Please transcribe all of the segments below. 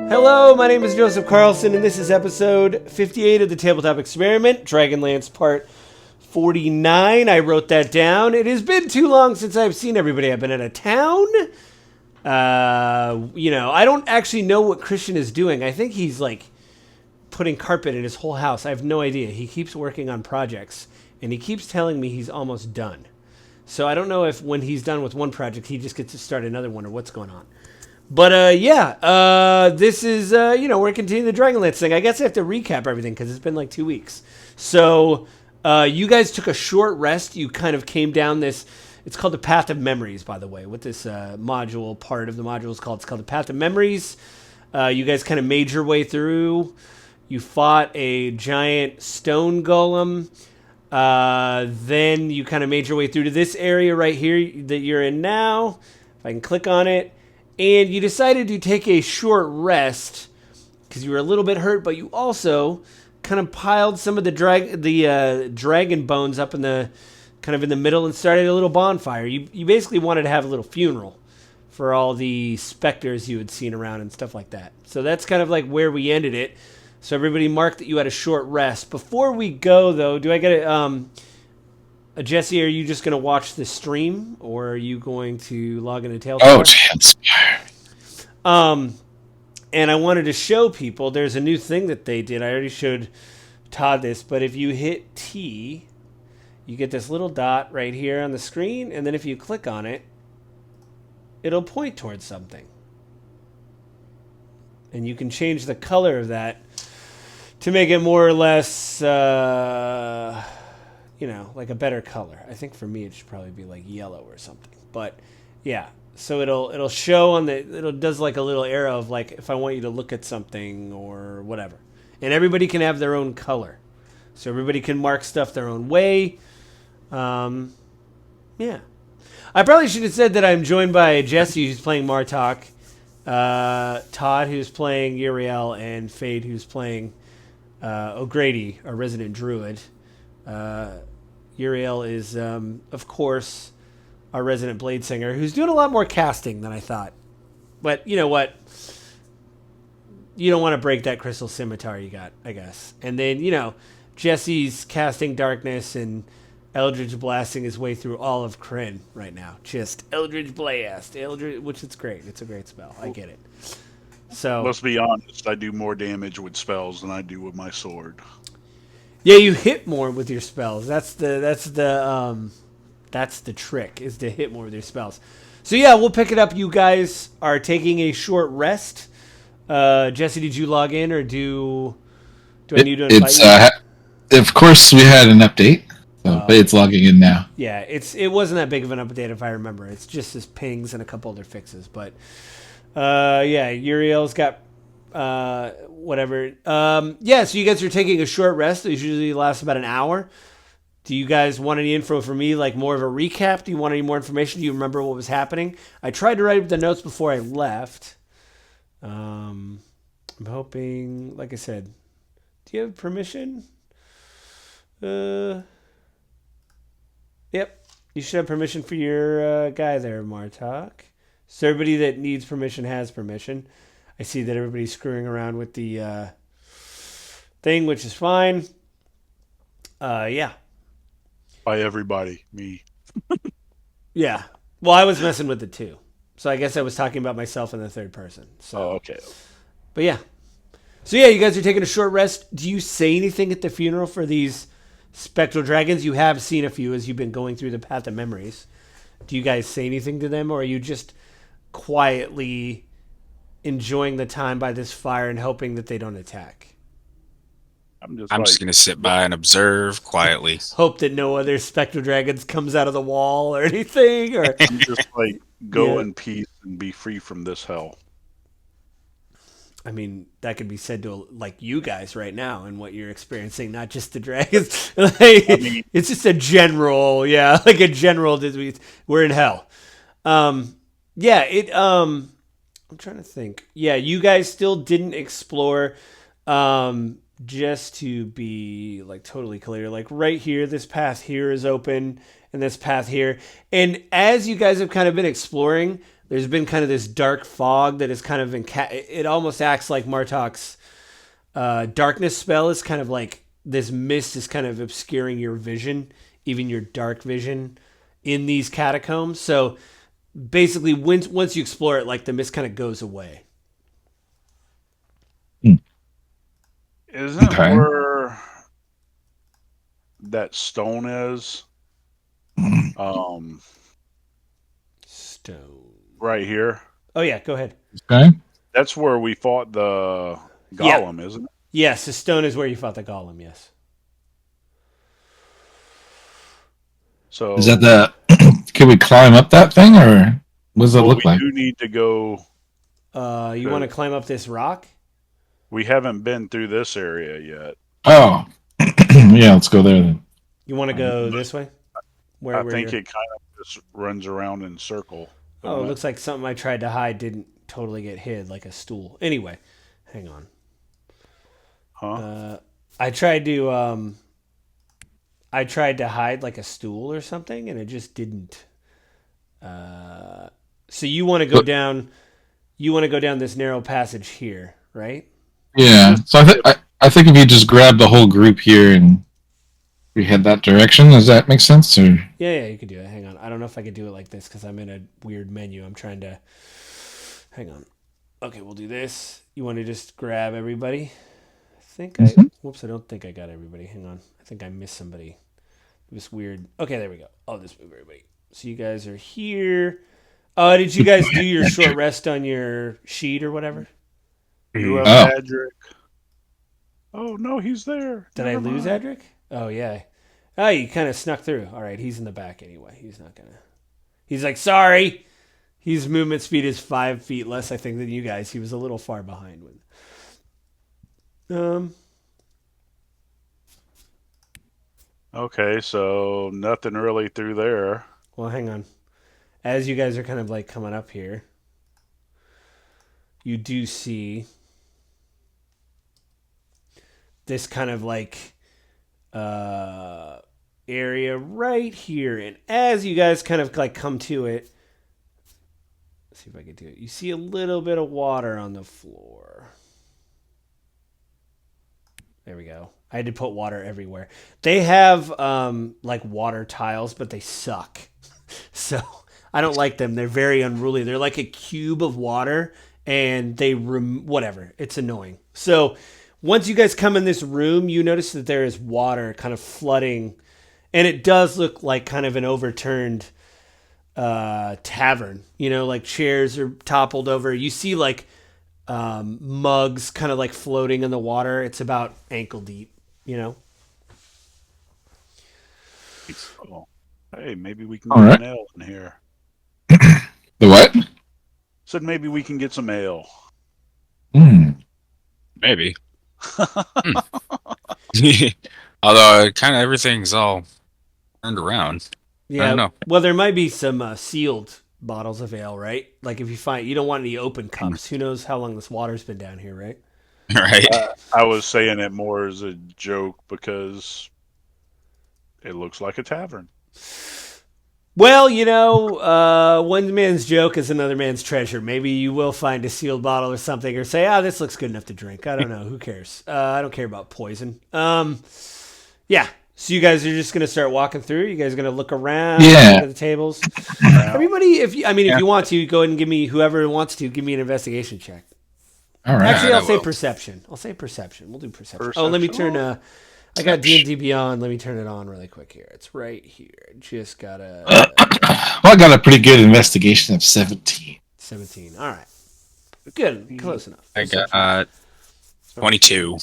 Hello, my name is Joseph Carlson, and this is episode 58 of the Tabletop Experiment, Dragonlance Part 49. I wrote that down. It has been too long since I've seen everybody. I've been out of town. I don't actually know what Christian is doing. I think he's, putting carpet in his whole house. I have no idea. He keeps working on projects, and he keeps telling me he's almost done. So I don't know if when he's done with one project, he just gets to start another one or what's going on. But, this is, we're continuing the Dragonlance thing. I guess I have to recap everything because it's been 2 weeks. So, you guys took a short rest. You kind of came down this, it's called the Path of Memories, by the way. What this module, part of the module is called, it's called the Path of Memories. You guys kind of made your way through. You fought a giant stone golem. Then you kind of made your way through to this area right here that you're in now. If I can click on it. And you decided to take a short rest because you were a little bit hurt, but you also kind of piled some of the dragon bones up in the kind of in the middle and started a little bonfire. You basically wanted to have a little funeral for all the specters you had seen around and stuff like that. So that's kind of where we ended it. So everybody marked that you had a short rest. Before we go, though, do I get it? Jesse, are you just going to watch the stream, or are you going to log into Tailspire? Oh, chance. And I wanted to show people, there's a new thing that they did. I already showed Todd this, but if you hit T, you get this little dot right here on the screen, and then if you click on it, it'll point towards something. And you can change the color of that to make it more or less... like a better color. I think for me it should probably be yellow or something. But yeah, so it'll show on it does a little arrow of if I want you to look at something or whatever. And everybody can have their own color. So everybody can mark stuff their own way. Yeah. I probably should have said that I'm joined by Jesse, who's playing Martok, Todd, who's playing Uriel, and Fade, who's playing O'Grady, our resident druid. Uriel is, of course, our resident blade singer, who's doing a lot more casting than I thought. But you know what? You don't want to break that crystal scimitar you got, I guess. And then, Jesse's casting darkness and Eldritch blasting his way through all of Kryn right now. Just Eldritch blast, which is great. It's a great spell. I get it. So let's be honest. I do more damage with spells than I do with my sword. Yeah, you hit more with your spells. That's the trick, is to hit more with your spells. So yeah, we'll pick it up. You guys are taking a short rest. Jesse, did you log in, or do I need to invite you? Of course, we had an update, but it's logging in now. Yeah, it wasn't that big of an update if I remember. It's just this pings and a couple other fixes. But Uriel's got. Whatever. So you guys are taking a short rest. It usually lasts about an hour. Do you guys want any info from me, more of a recap? Do you want any more information? Do you remember what was happening? I tried to write up the notes before I left. I'm hoping, like I said, do you have permission? Yep. You should have permission for your guy there, Martok. So everybody that needs permission has permission. I see that everybody's screwing around with the thing, which is fine. Yeah. By everybody, me. Yeah. Well, I was messing with it too. So I guess I was talking about myself in the third person. So, okay. But yeah. So yeah, you guys are taking a short rest. Do you say anything at the funeral for these spectral dragons? You have seen a few as you've been going through the Path of Memories. Do you guys say anything to them, or are you just quietly enjoying the time by this fire and hoping that they don't attack? I'm just going to sit by and observe quietly. Hope that no other spectral dragons comes out of the wall or anything. Or I'm just go in peace and be free from this hell. I mean, that could be said to you guys right now and what you're experiencing, not just the dragons. It's just a general, a general. We're in hell. I'm trying to think. Yeah, you guys still didn't explore. Just to be totally clear, right here, this path here is open, and this path here. And as you guys have kind of been exploring, There's been kind of this dark fog that is kind of it almost acts like Martok's darkness spell is kind of like this mist is kind of obscuring your vision, even your dark vision in these catacombs. So basically, once you explore it, like the mist kind of goes away. Isn't where that stone is? Stone. Right here. Oh yeah, go ahead. Okay. That's where we fought the golem, isn't it? Yes, the stone is where you fought the golem. Yes. So is that the? Can we climb up that thing, or what does it look like? We do need to go. You want to climb up this rock? We haven't been through this area yet. Oh, yeah. Let's go there then. You want to go this way? I think it kind of just runs around in a circle. Oh, it looks like something I tried to hide didn't totally get hid, like a stool. Anyway, hang on. Huh? I tried to hide like a stool or something, and it just didn't. So you want to go down? You want to go down this narrow passage here, right? Yeah. So I think if you just grab the whole group here and we head that direction, does that make sense? Or Yeah, you could do it. Hang on. I don't know if I could do it like this because I'm in a weird menu. I'm trying to. Hang on. Okay, we'll do this. You want to just grab everybody? Whoops, I don't think I got everybody. Hang on. I think I missed somebody. It was weird. Okay, there we go. I'll just move everybody. So you guys are here. Did you guys do your short rest on your sheet or whatever? Adric. Oh, no, he's there. Did I lose Adric? Oh, yeah. Oh, you kind of snuck through. All right, he's in the back anyway. He's not going to... He's like, sorry. His movement speed is 5 feet less, I think, than you guys. He was a little far behind. Okay, so nothing really through there. Well, hang on. As you guys are kind of like coming up here, you do see this kind of like area right here. And as you guys kind of like come to it, let's see if I can do it. You see a little bit of water on the floor. There we go. I had to put water everywhere. They have like water tiles, but they suck. So I don't like them. They're very unruly. They're like a cube of water, and they whatever. It's annoying. So once you guys come in this room, you notice that there is water kind of flooding, and it does look like kind of an overturned tavern. You know, like chairs are toppled over. You see like mugs kind of like floating in the water. It's about ankle deep. You know. Oh. Hey, maybe we can get an ale in here. The what? Said maybe we can get some ale. Maybe. Although kind of everything's all turned around. Yeah. I don't know. Well, there might be some sealed bottles of ale, right? Like if you find, you don't want any open cups. Who knows how long this water's been down here, right? Right. I was saying it more as a joke because it looks like a tavern. Well, you know, one man's joke is another man's treasure. Maybe you will find a sealed bottle or something, or say, this looks good enough to drink. I don't know. Who cares? I don't care about poison. Yeah. So you guys are just going to start walking through? You guys are going to look around? Look at the tables? Everybody, if you want to, go ahead and give me, whoever wants to, give me an investigation check. All right. Actually, I'll say perception. We'll do perception. Oh, let me turn... I got D&D Beyond. Let me turn it on really quick here. It's right here. Just gotta... Well, I got a pretty good investigation of 17. 17. All right. Good. Close enough. I got 22.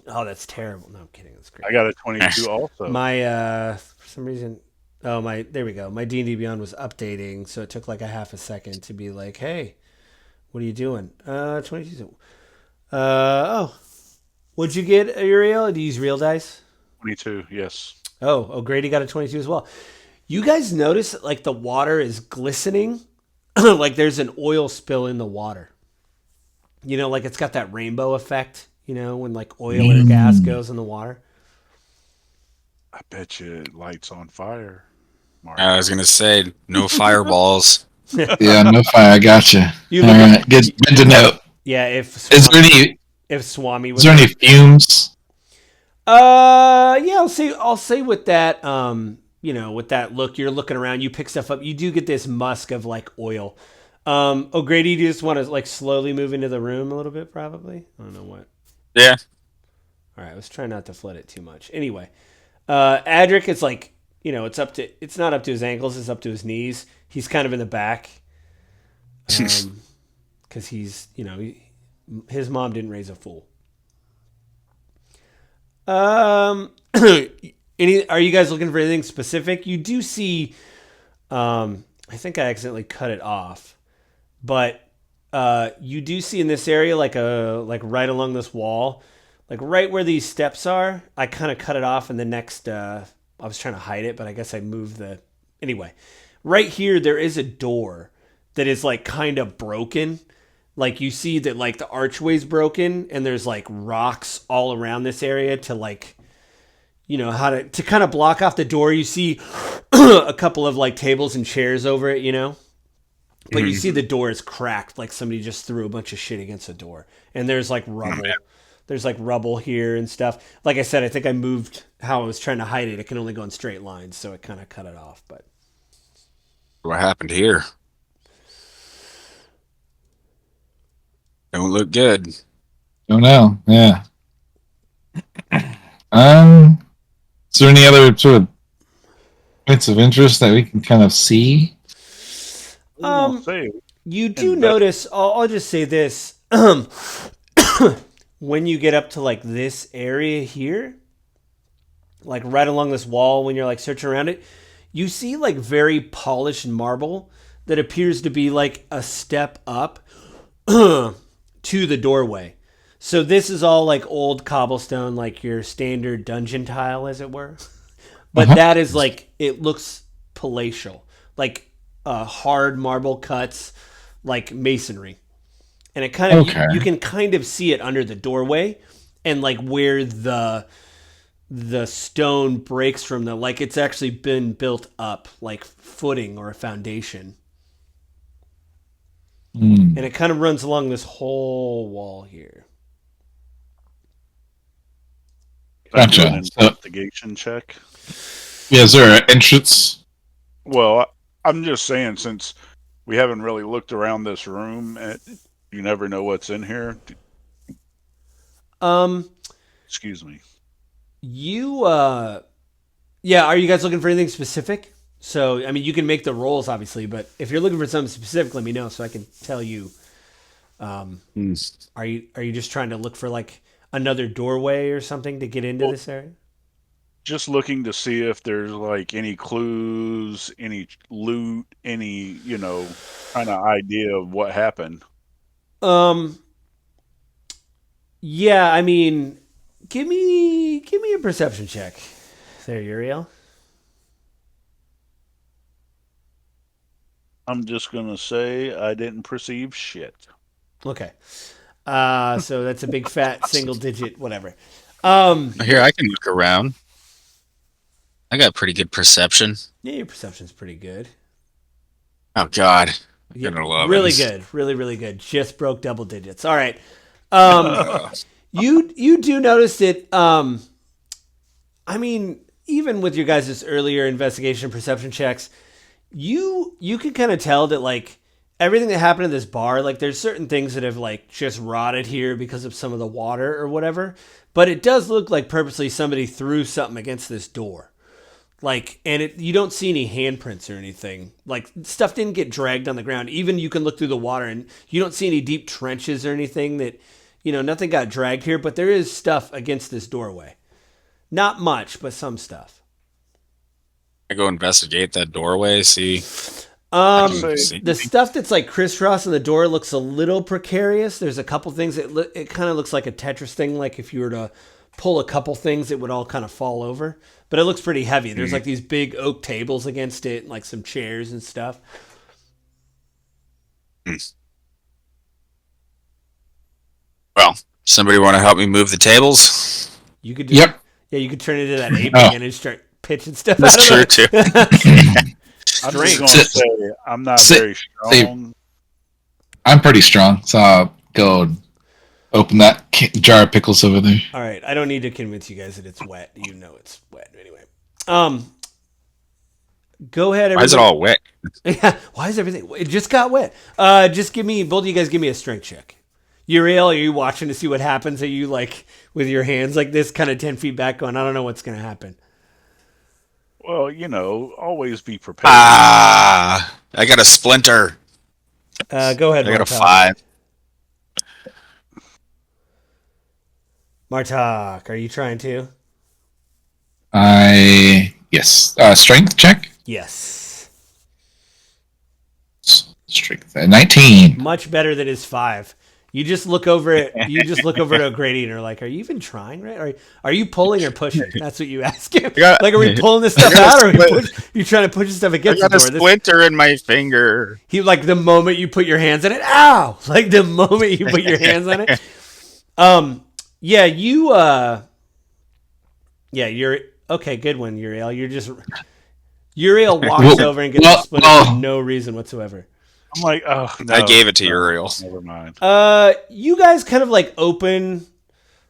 Oh, that's terrible. No, I'm kidding. That's great. I got a 22 also. My, for some reason... Oh, there we go. My D&D Beyond was updating, so it took like a half a second to be like, hey, what are you doing? 22. What'd you get, Uriel? Do you use real dice? 22, yes. Oh, Grady got a 22 as well. You guys notice that, like, the water is glistening? Like there's an oil spill in the water. You know, like it's got that rainbow effect, you know, when like oil or gas goes in the water. I bet you it lights on fire. Mark. I was going to say, no fireballs. Yeah, no fire. I gotcha. You All look at, right, good to know. yeah. If Swami Is was there any there, fumes? yeah. I'll say with that, with that look, you're looking around, you pick stuff up, you do get this musk of like oil. O'Grady, do you just want to like slowly move into the room a little bit? Probably. I don't know what. Yeah. All right, let's try not to flood it too much. Anyway, Adric is like, it's not up to his ankles, it's up to his knees. He's kind of in the back, because his mom didn't raise a fool. Are you guys looking for anything specific? You do see, I think I accidentally cut it off, but you do see in this area, like right along this wall, like right where these steps are. I kind of cut it off, and the next, I was trying to hide it, but I guess I moved anyway. Right here, there is a door that is like kind of broken. Like you see that like the archway's broken, and there's like rocks all around this area to like, how to kind of block off the door. You see a couple of like tables and chairs over it, but you see the door is cracked, like somebody just threw a bunch of shit against the door, and there's like rubble. There's like rubble here and stuff. Like I said, I think I moved how I was trying to hide it. It can only go in straight lines, so it kind of cut it off. But What happened here? Don't look good. Don't know. Yeah. Is there any other sort of points of interest that we can kind of see? You do notice. I'll just say this: when you get up to like this area here, like right along this wall, when you're like searching around it, you see like very polished marble that appears to be like a step up to the doorway. So this is all like old cobblestone, like your standard dungeon tile, as it were. But that is like, it looks palatial, like hard marble cuts, like masonry. And it kind of, you can kind of see it under the doorway, and like where the stone breaks from like it's actually been built up like footing or a foundation. And it kind of runs along this whole wall here. Gotcha. An investigation check. Yeah, is there an entrance? Well, I'm just saying, since we haven't really looked around this room, you never know what's in here. Excuse me. Are you guys looking for anything specific? So, I mean, you can make the rolls, obviously, but if you're looking for something specific, let me know so I can tell you. Are you just trying to look for like another doorway or something to get into this area? Just looking to see if there's like any clues, any loot, any, kind of idea of what happened. Yeah, I mean, give me a perception check. There, Uriel. I'm just gonna say I didn't perceive shit. Okay. So that's a big fat single digit, whatever. Here, I can look around. I got pretty good perception. Yeah, your perception's pretty good. Oh, God. Yeah, love really it. good. Really, really good. Just broke double digits. All right. You do notice that, I mean, even with your guys' earlier investigation perception checks, you can kind of tell that, like, everything that happened in this bar, like, there's certain things that have, like, just rotted here because of some of the water or whatever. But it does look like purposely somebody threw something against this door. Like, and you don't see any handprints or anything. Like, stuff didn't get dragged on the ground. Even you can look through the water and you don't see any deep trenches or anything that, nothing got dragged here. But there is stuff against this doorway. Not much, but some stuff. I go investigate that doorway, see. The stuff that's like crisscross in the door looks a little precarious. There's a couple things that it kind of looks like a Tetris thing. Like if you were to pull a couple things, it would all kind of fall over. But it looks pretty heavy. There's like these big oak tables against it, and like some chairs and stuff. Well, somebody want to help me move the tables? You could do, Yep. Yeah, you could turn into that ape again and start pitching stuff That's out of true, it. too. I'm just going strength. to say I'm not Sit- very strong. I'm pretty strong, so I'll go open that jar of pickles over there. All right, I don't need to convince you guys that it's wet. You know it's wet anyway. Go ahead. Why is it everybody. all wet? Yeah. Why is everything? It just got wet. Just give me both of you guys. Give me a strength check. Uriel, are you watching to see what happens? Are you like with your hands like this, kind of 10 feet back, going, I don't know what's gonna happen. Well, always be prepared. I got a splinter. Go ahead. I got a Martok. 5. Martok, are you trying to? Yes. Strength check. Yes. Strength 19. Much better than his 5. You just look over it. You just look over to O'Grady and are like, "Are you even trying? Right? Are you pulling or pushing?" That's what you ask him. Like, are we pulling this stuff out, or are you trying to push this stuff I against the got a door? splinter in my finger. He like the moment you put your hands on it, ow! Like the moment you put your hands on it. Yeah, you're okay. Good one, Uriel. Uriel walks over and gets a splinter for no reason whatsoever. I'm like, oh, no, I gave it to Uriel. Never mind. You guys kind of like open.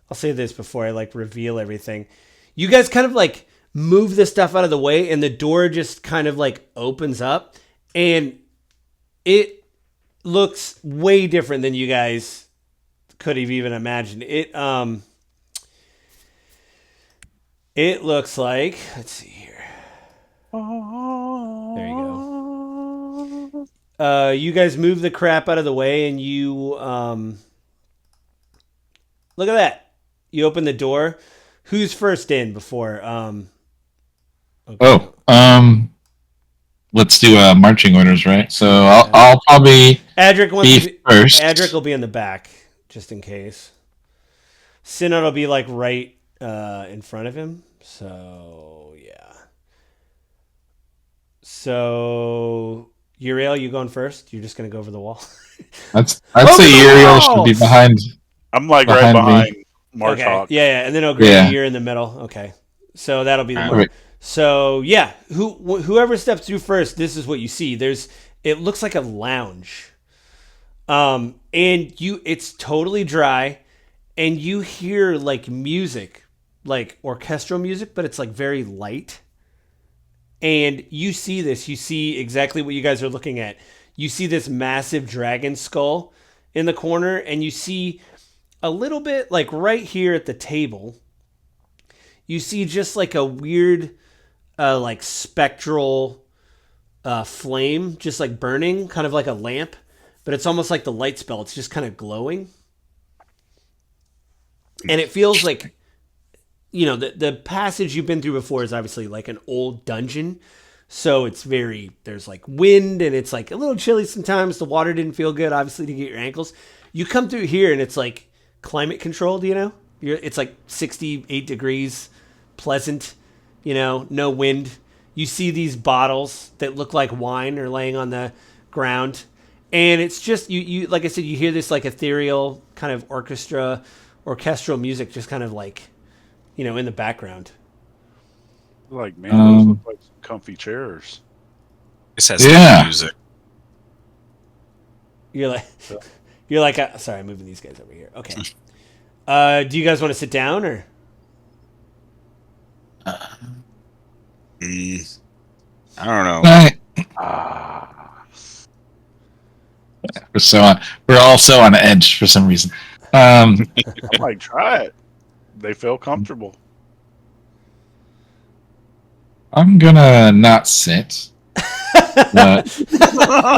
I'll say this before I like reveal everything. You guys kind of like move this stuff out of the way, and the door just kind of like opens up, and it looks way different than you guys could have even imagined. It looks like, let's see here. There you go. You guys move the crap out of the way, and you look at that. You open the door. Who's first in before? Okay. Let's do marching orders, right? So I'll probably Adric be first. Adric will be in the back, just in case. Synod will be like right in front of him. So yeah. So Uriel, you going first? You're just gonna go over the wall. I'd say Uriel should be behind. I'm like behind right me. behind Martok. Okay. Yeah, and then O'Grady, you're in the middle. Okay, so that'll be the mark. Right. So yeah, whoever steps through first, this is what you see. It looks like a lounge, and it's totally dry, and you hear like music, like orchestral music, but it's like very light. And you see this. You see exactly what you guys are looking at. You see this massive dragon skull in the corner, and you see a little bit like right here at the table. You see just like a weird, like spectral flame, just like burning, kind of like a lamp, but it's almost like the light spell. It's just kind of glowing, and it feels like. The passage you've been through before is obviously like an old dungeon. So there's like wind and it's like a little chilly sometimes. The water didn't feel good, obviously, to get your ankles. You come through here and it's like climate controlled, it's like 68 degrees, pleasant, no wind. You see these bottles that look like wine are laying on the ground. And it's just, you like I said, you hear this like ethereal kind of orchestral music just kind of like, in the background. Like, man, those look like some comfy chairs. This has no music. You're like, sorry, I'm moving these guys over here. Okay. Do you guys want to sit down or? I don't know. We're all so on edge for some reason. I might try it. They feel comfortable. I'm gonna not sit. I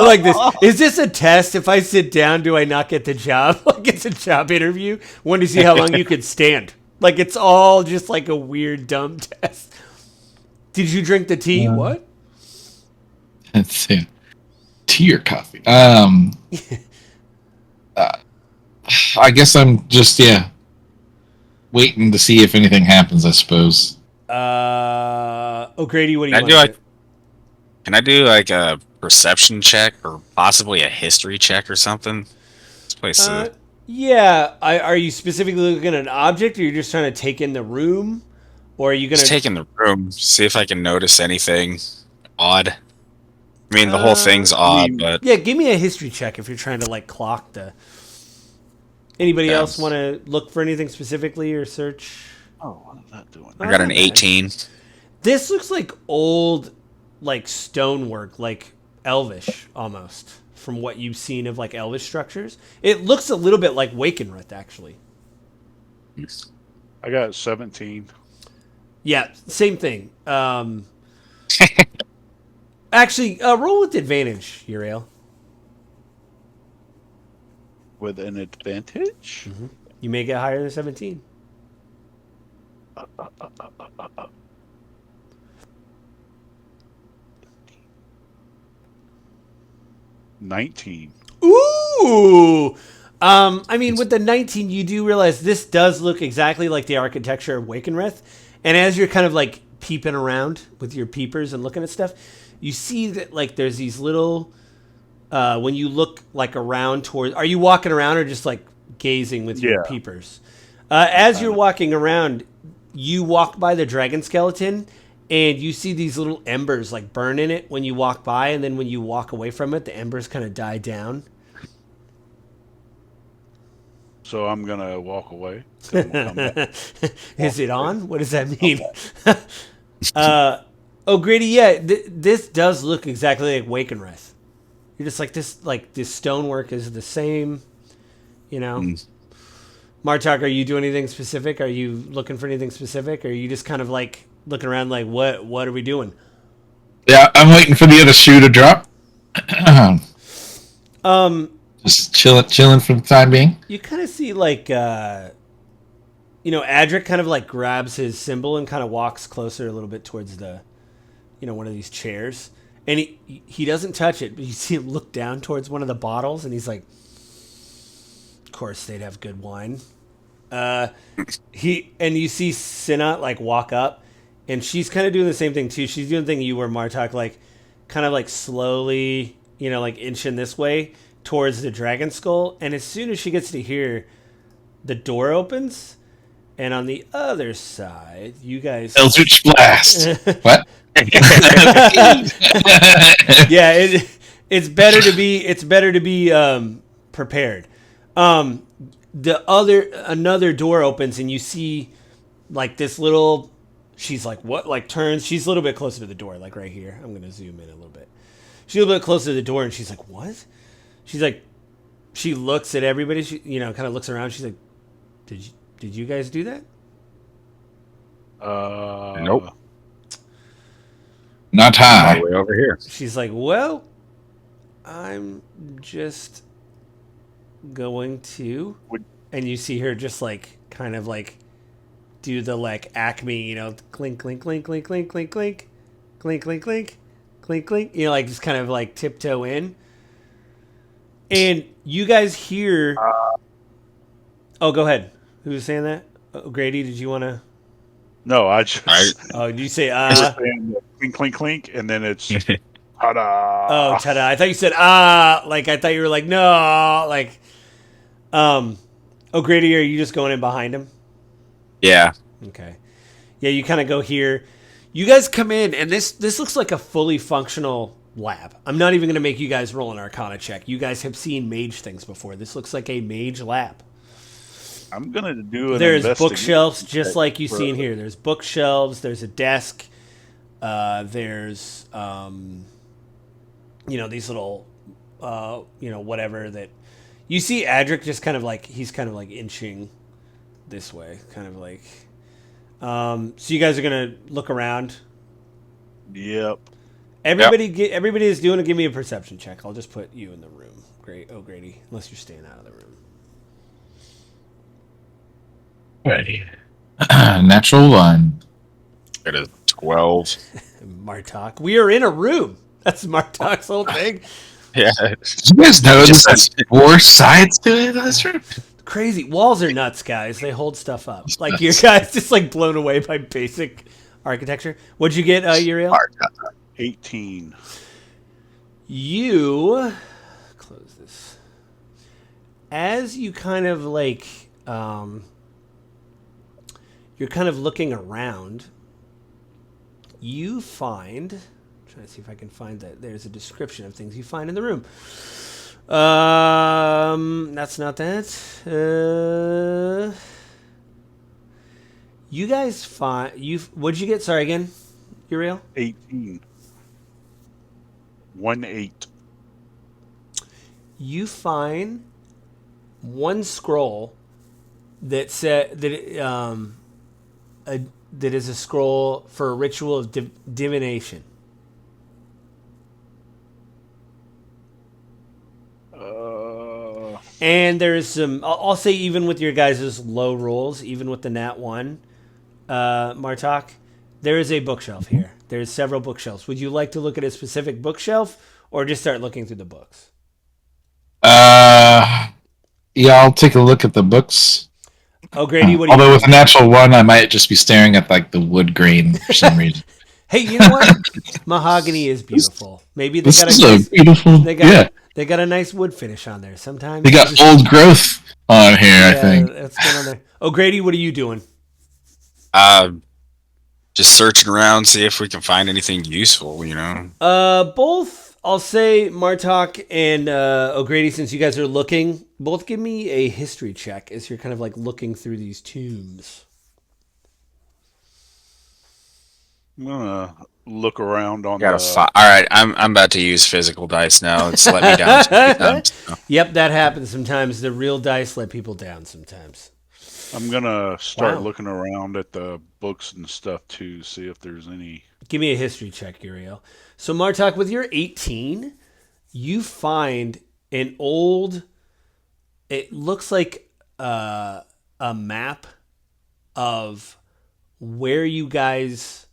like this. Is this a test? If I sit down, do I not get the job? Like it's a job interview. Want to see how long you could stand. Like it's all just like a weird dumb test. Did you drink the tea? What? Let's see. Tea or coffee? I guess I'm just waiting to see if anything happens, I suppose. O'Grady, what do you want to do? Can I do like a perception check or possibly a history check or something? This place yeah. Are you specifically looking at an object or are you just trying to take in the room? Or are you going to take in the room, see if I can notice anything odd? I mean, the whole thing's odd, but Yeah, give me a history check if you're trying to like clock the. Anybody Yeah. else want to look for anything specifically or search? Oh, what is that doing? I got an Oh, nice. 18. This looks like old, like stonework, like Elvish almost, from what you've seen of like Elvish structures. It looks a little bit like Wakenrith, actually. I got 17. Yeah, same thing. Actually, roll with advantage, Uriel. With an advantage? You may get higher than 17. 19. Ooh! I mean, with the 19, you do realize this does look exactly like the architecture of Wakenrith. And as you're kind of like peeping around with your peepers and looking at stuff, you see that like there's these little, when you look like around towards, are you walking around or just like gazing with your Yeah. peepers? As you're walking around, you walk by the dragon skeleton and you see these little embers like burn in it when you walk by. And then when you walk away from it, the embers kind of die down. So I'm going to walk away. Then we'll come back. Is it on? What does that mean? Grady, yeah, this does look exactly like Wakenrith. You're just like this stonework is the same, you know. Martok, are you doing anything specific? Are you looking for anything specific? Or are you just kind of like looking around like what are we doing? Yeah, I'm waiting for the other shoe to drop. Just chilling for the time being. You kind of see like Adric kind of like grabs his symbol and kind of walks closer a little bit towards the one of these chairs. And he doesn't touch it, but you see him look down towards one of the bottles and he's like, of course they'd have good wine. And you see Sinat like walk up and she's kind of doing the same thing too. She's doing the thing you were, Martok, like kind of like slowly, like inching this way towards the dragon skull. And as soon as she gets to here, the door opens. And on the other side, you guys... Eldritch Blast. What? Yeah, it's better to be prepared. Another door opens and you see like this little. She's like what? Like turns. She's a little bit closer to the door, like right here. I'm gonna zoom in a little bit. She's a little bit closer to the door and she's like, what? She's like, she looks at everybody. She kind of looks around. She's like, did you guys do that? Nope. Not high. Way over here. She's like, well, I'm just going to, and you see her just like kind of like do the like Acme, clink, clink, clink, clink, clink, clink, clink, clink, clink, clink, clink, clink, like just kind of like tiptoe in. And you guys hear... Oh, go ahead. Who was saying that? Grady, did you want to... No, I just... Oh, did you say... Clink, clink, clink, and then it's... Ta-da! Oh, ta-da. I thought you said, like, I thought you were like, no, like... Grady, are you just going in behind him? Yeah. Okay. Yeah, you kind of go here. You guys come in, and this looks like a fully functional lab. I'm not even going to make you guys roll an Arcana check. You guys have seen mage things before. This looks like a mage lab. I'm going to do an There's investigation bookshelves just like you for- see in here. There's bookshelves. There's a desk. There's, these little, whatever that... You see Adric just kind of like... He's kind of like inching this way. Kind of like... so you guys are going to look around. Yep. Everybody is doing give me a perception check. I'll just put you in the room. Great. Oh, Grady. Unless you're staying out of the room. Ready. Natural 1. It is 12. Martok. We are in a room. That's Martok's whole thing. Yeah. Did you guys know there's 4 sides to it? That's true. Crazy. Walls are nuts, guys. They hold stuff up. Like, you guys just, like, blown away by basic architecture. What'd you get, Uriel? 18. You... Close this. As you kind of, like... you're kind of looking around. You find... I'm trying to see if I can find that. There's a description of things you find in the room. That's not that. You guys find what'd you get? Sorry again, Uriel. 18. 1-8. You find one scroll that that is a scroll for a ritual of divination. And there's some. I'll say even with your guys' low rolls, even with the nat 1, Martok, there is a bookshelf here. There's several bookshelves. Would you like to look at a specific bookshelf, or just start looking through the books? Yeah, I'll take a look at the books. Oh, Grady, what do you Although think? with a natural 1, I might just be staring at like the wood grain for some reason. Hey, you know what? Mahogany is beautiful. Maybe they This got is a a nice, beautiful. they got a nice wood finish on there. Sometimes They got old growth on here. I think. that's going on there. Oh, Grady, what are you doing? Just searching around, see if we can find anything useful. Both. I'll say Martok and O'Grady, since you guys are looking, both give me a history check as you're kind of like looking through these tombs. I'm gonna look around on All right, I'm about to use physical dice now. It's let me down so many times. Yep, that happens sometimes. The real dice let people down sometimes. I'm gonna start Wow. looking around at the books and stuff too, see if there's any. Give me a history check, Uriel. So, Martok, with your 18, you find an old. It looks like a map of where you guys.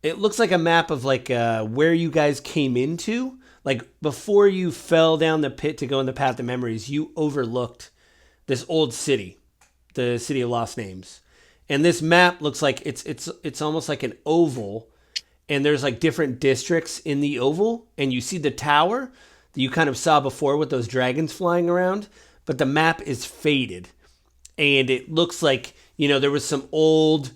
It looks like a map of like where you guys came into. Like before you fell down the pit to go in the path of memories, you overlooked this old city, the city of lost names. And this map looks like it's almost like an oval, and there's like different districts in the oval, and you see the tower that you kind of saw before with those dragons flying around, but the map is faded. And it looks like, there was some old.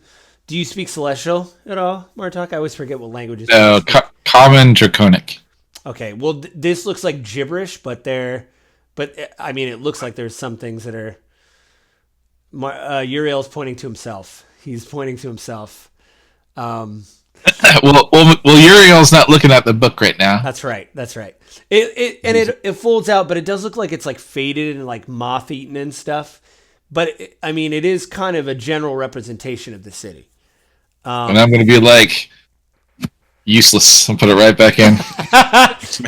Do you speak Celestial at all, Martok? I always forget what languages. No, common draconic. Okay, well, this looks like gibberish, but I mean, it looks like there's some things that are. Uriel's pointing to himself. He's pointing to himself. well, Uriel's not looking at the book right now. That's right. It folds out, but it does look like it's like faded and like moth eaten and stuff. But I mean, it is kind of a general representation of the city. And I'm going to be like, useless, and put it right back in.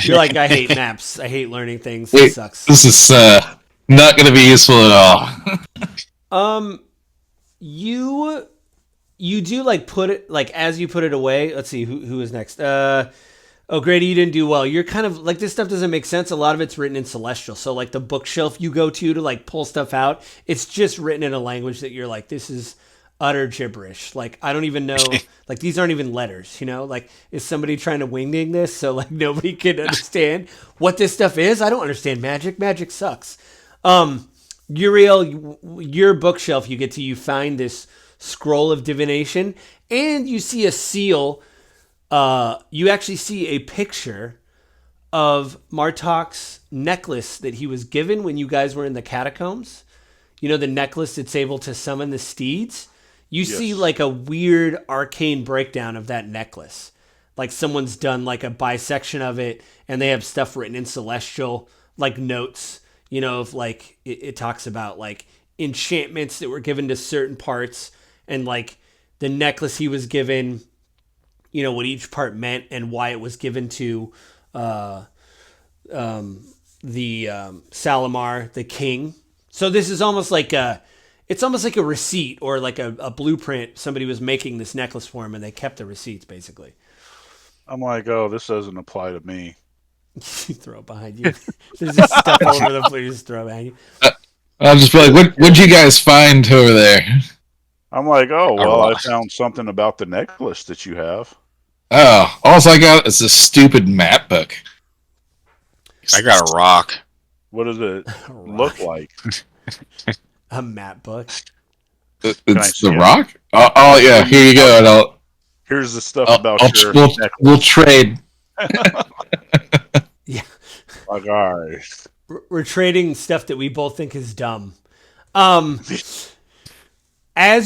You're like, I hate maps. I hate learning things. Wait, It sucks. this is not going to be useful at all. You do like put it like as you put it away. Let's see who is next. Grady, you didn't do well. You're kind of like this stuff doesn't make sense. A lot of it's written in Celestial. So like the bookshelf you go to like pull stuff out, it's just written in a language that you're like, this is utter gibberish. Like I don't even know. Like these aren't even letters. Like is somebody trying to wingding this so like nobody can understand what this stuff is? I don't understand magic. Magic sucks. Uriel, your bookshelf, you find this scroll of divination, and you see a seal. You actually see a picture of Martok's necklace that he was given when you guys were in the catacombs. The necklace that's able to summon the steeds. You see like a weird arcane breakdown of that necklace. Like someone's done like a bisection of it, and they have stuff written in Celestial, like notes, of like, it talks about like enchantments that were given to certain parts, and like the necklace he was given, what each part meant and why it was given to the Salamar, the king. So this is almost like it's almost like a receipt or like a blueprint. Somebody was making this necklace for him, and they kept the receipts basically. I'm like, oh, this doesn't apply to me. You throw it behind you. There's just stuff all over the place. You just throw it behind you. I'll just be like, what'd you guys find over there? I'm like, oh, well, I found something about the necklace that you have. Oh, all I got is this stupid map book. I got a rock. What does it look like? A map book. It's the rock? Oh, yeah, here you go. Here's the stuff about your we'll necklace. trade. Yeah. Like, all right. We're trading stuff that we both think is dumb. As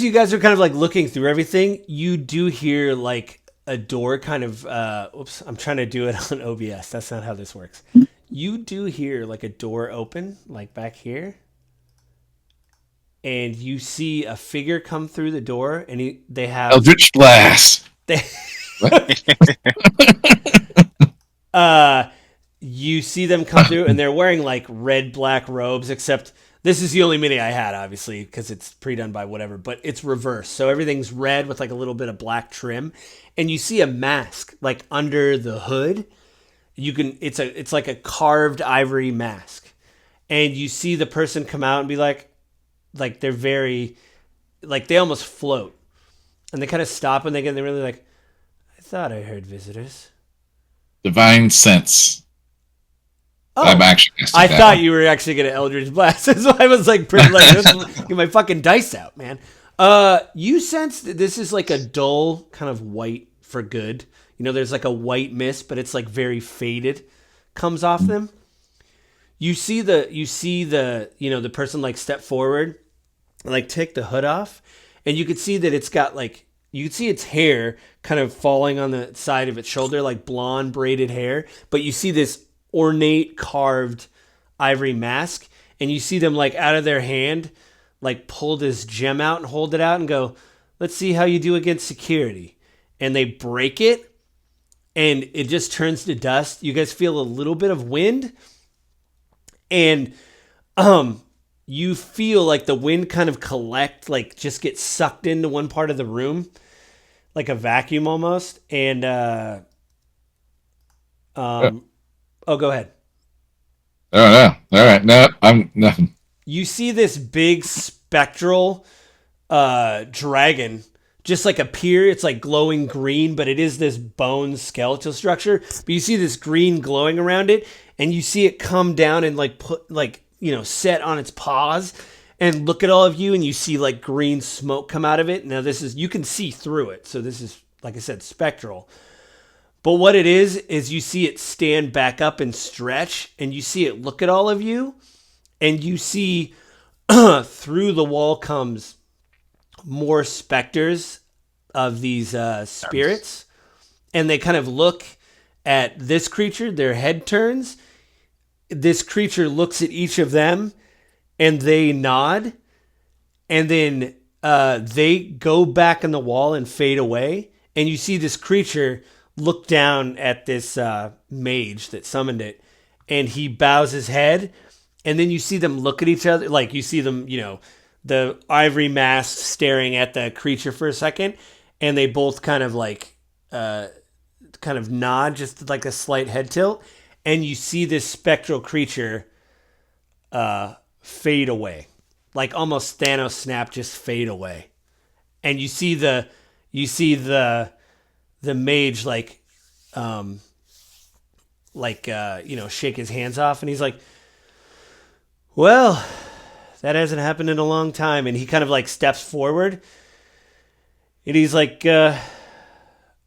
you guys are kind of like looking through everything, you do hear like a door kind of oops, I'm trying to do it on OBS. That's not how this works. You do hear like a door open, like back here. And you see a figure come through the door, and they have Eldritch Blast. They, you see them come through, and they're wearing like red black robes. Except this is the only mini I had, obviously, because it's pre-done by whatever. But it's reversed, so everything's red with like a little bit of black trim, and you see a mask like under the hood. It's like a carved ivory mask, and you see the person come out and be like they're very, like they almost float, and they kind of stop and they're really like, I thought I heard visitors. Divine Sense. Oh, I'm actually I thought you were actually going to Eldritch Blast. So I was like, pretty like, get my fucking dice out, man. You sense that this is like a dull kind of white for good. You know, there's like a white mist, but it's like very faded, comes off them. You see the the person like step forward and like take the hood off, and you could see that it's got like, you could see its hair kind of falling on the side of its shoulder, like blonde braided hair, but you see this ornate carved ivory mask, and you see them like out of their hand like pull this gem out and hold it out and go, let's see how you do against security. And they break it, and it just turns to dust. You guys feel a little bit of wind, and you feel like the wind kind of collect, like just get sucked into one part of the room, like a vacuum almost. And oh, go ahead. Oh no! All right, no, I'm nothing. You see this big spectral dragon just like appear. It's like glowing green, but it is this bone skeletal structure. But you see this green glowing around it, and you see it come down and like put like, set on its paws and look at all of you, and you see like green smoke come out of it. Now you can see through it. So this is, like I said, spectral. But what it is you see it stand back up and stretch, and you see it look at all of you, and you see through the wall comes more specters of these spirits, and they kind of look at this creature. Their head turns. This creature looks at each of them, and they nod, and then they go back in the wall and fade away, and you see this creature look down at this mage that summoned it, and he bows his head, and then you see them look at each other, like you see them, the ivory mask staring at the creature for a second, and they both kind of like kind of nod, just like a slight head tilt, and you see this spectral creature fade away, like almost Thanos snap, just fade away, and you see the mage shake his hands off, and he's like, well, that hasn't happened in a long time. And he kind of like steps forward, and he's like,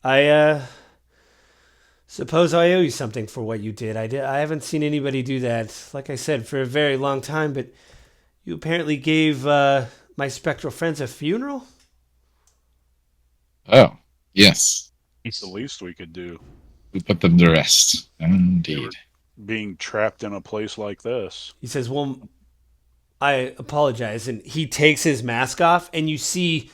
I suppose I owe you something for what you did. I haven't seen anybody do that, like I said, for a very long time, but you apparently gave my spectral friends a funeral? Oh, yes. It's the least we could do. We put them to rest. Indeed. Being trapped in a place like this. He says, well, I apologize. And he takes his mask off, and you see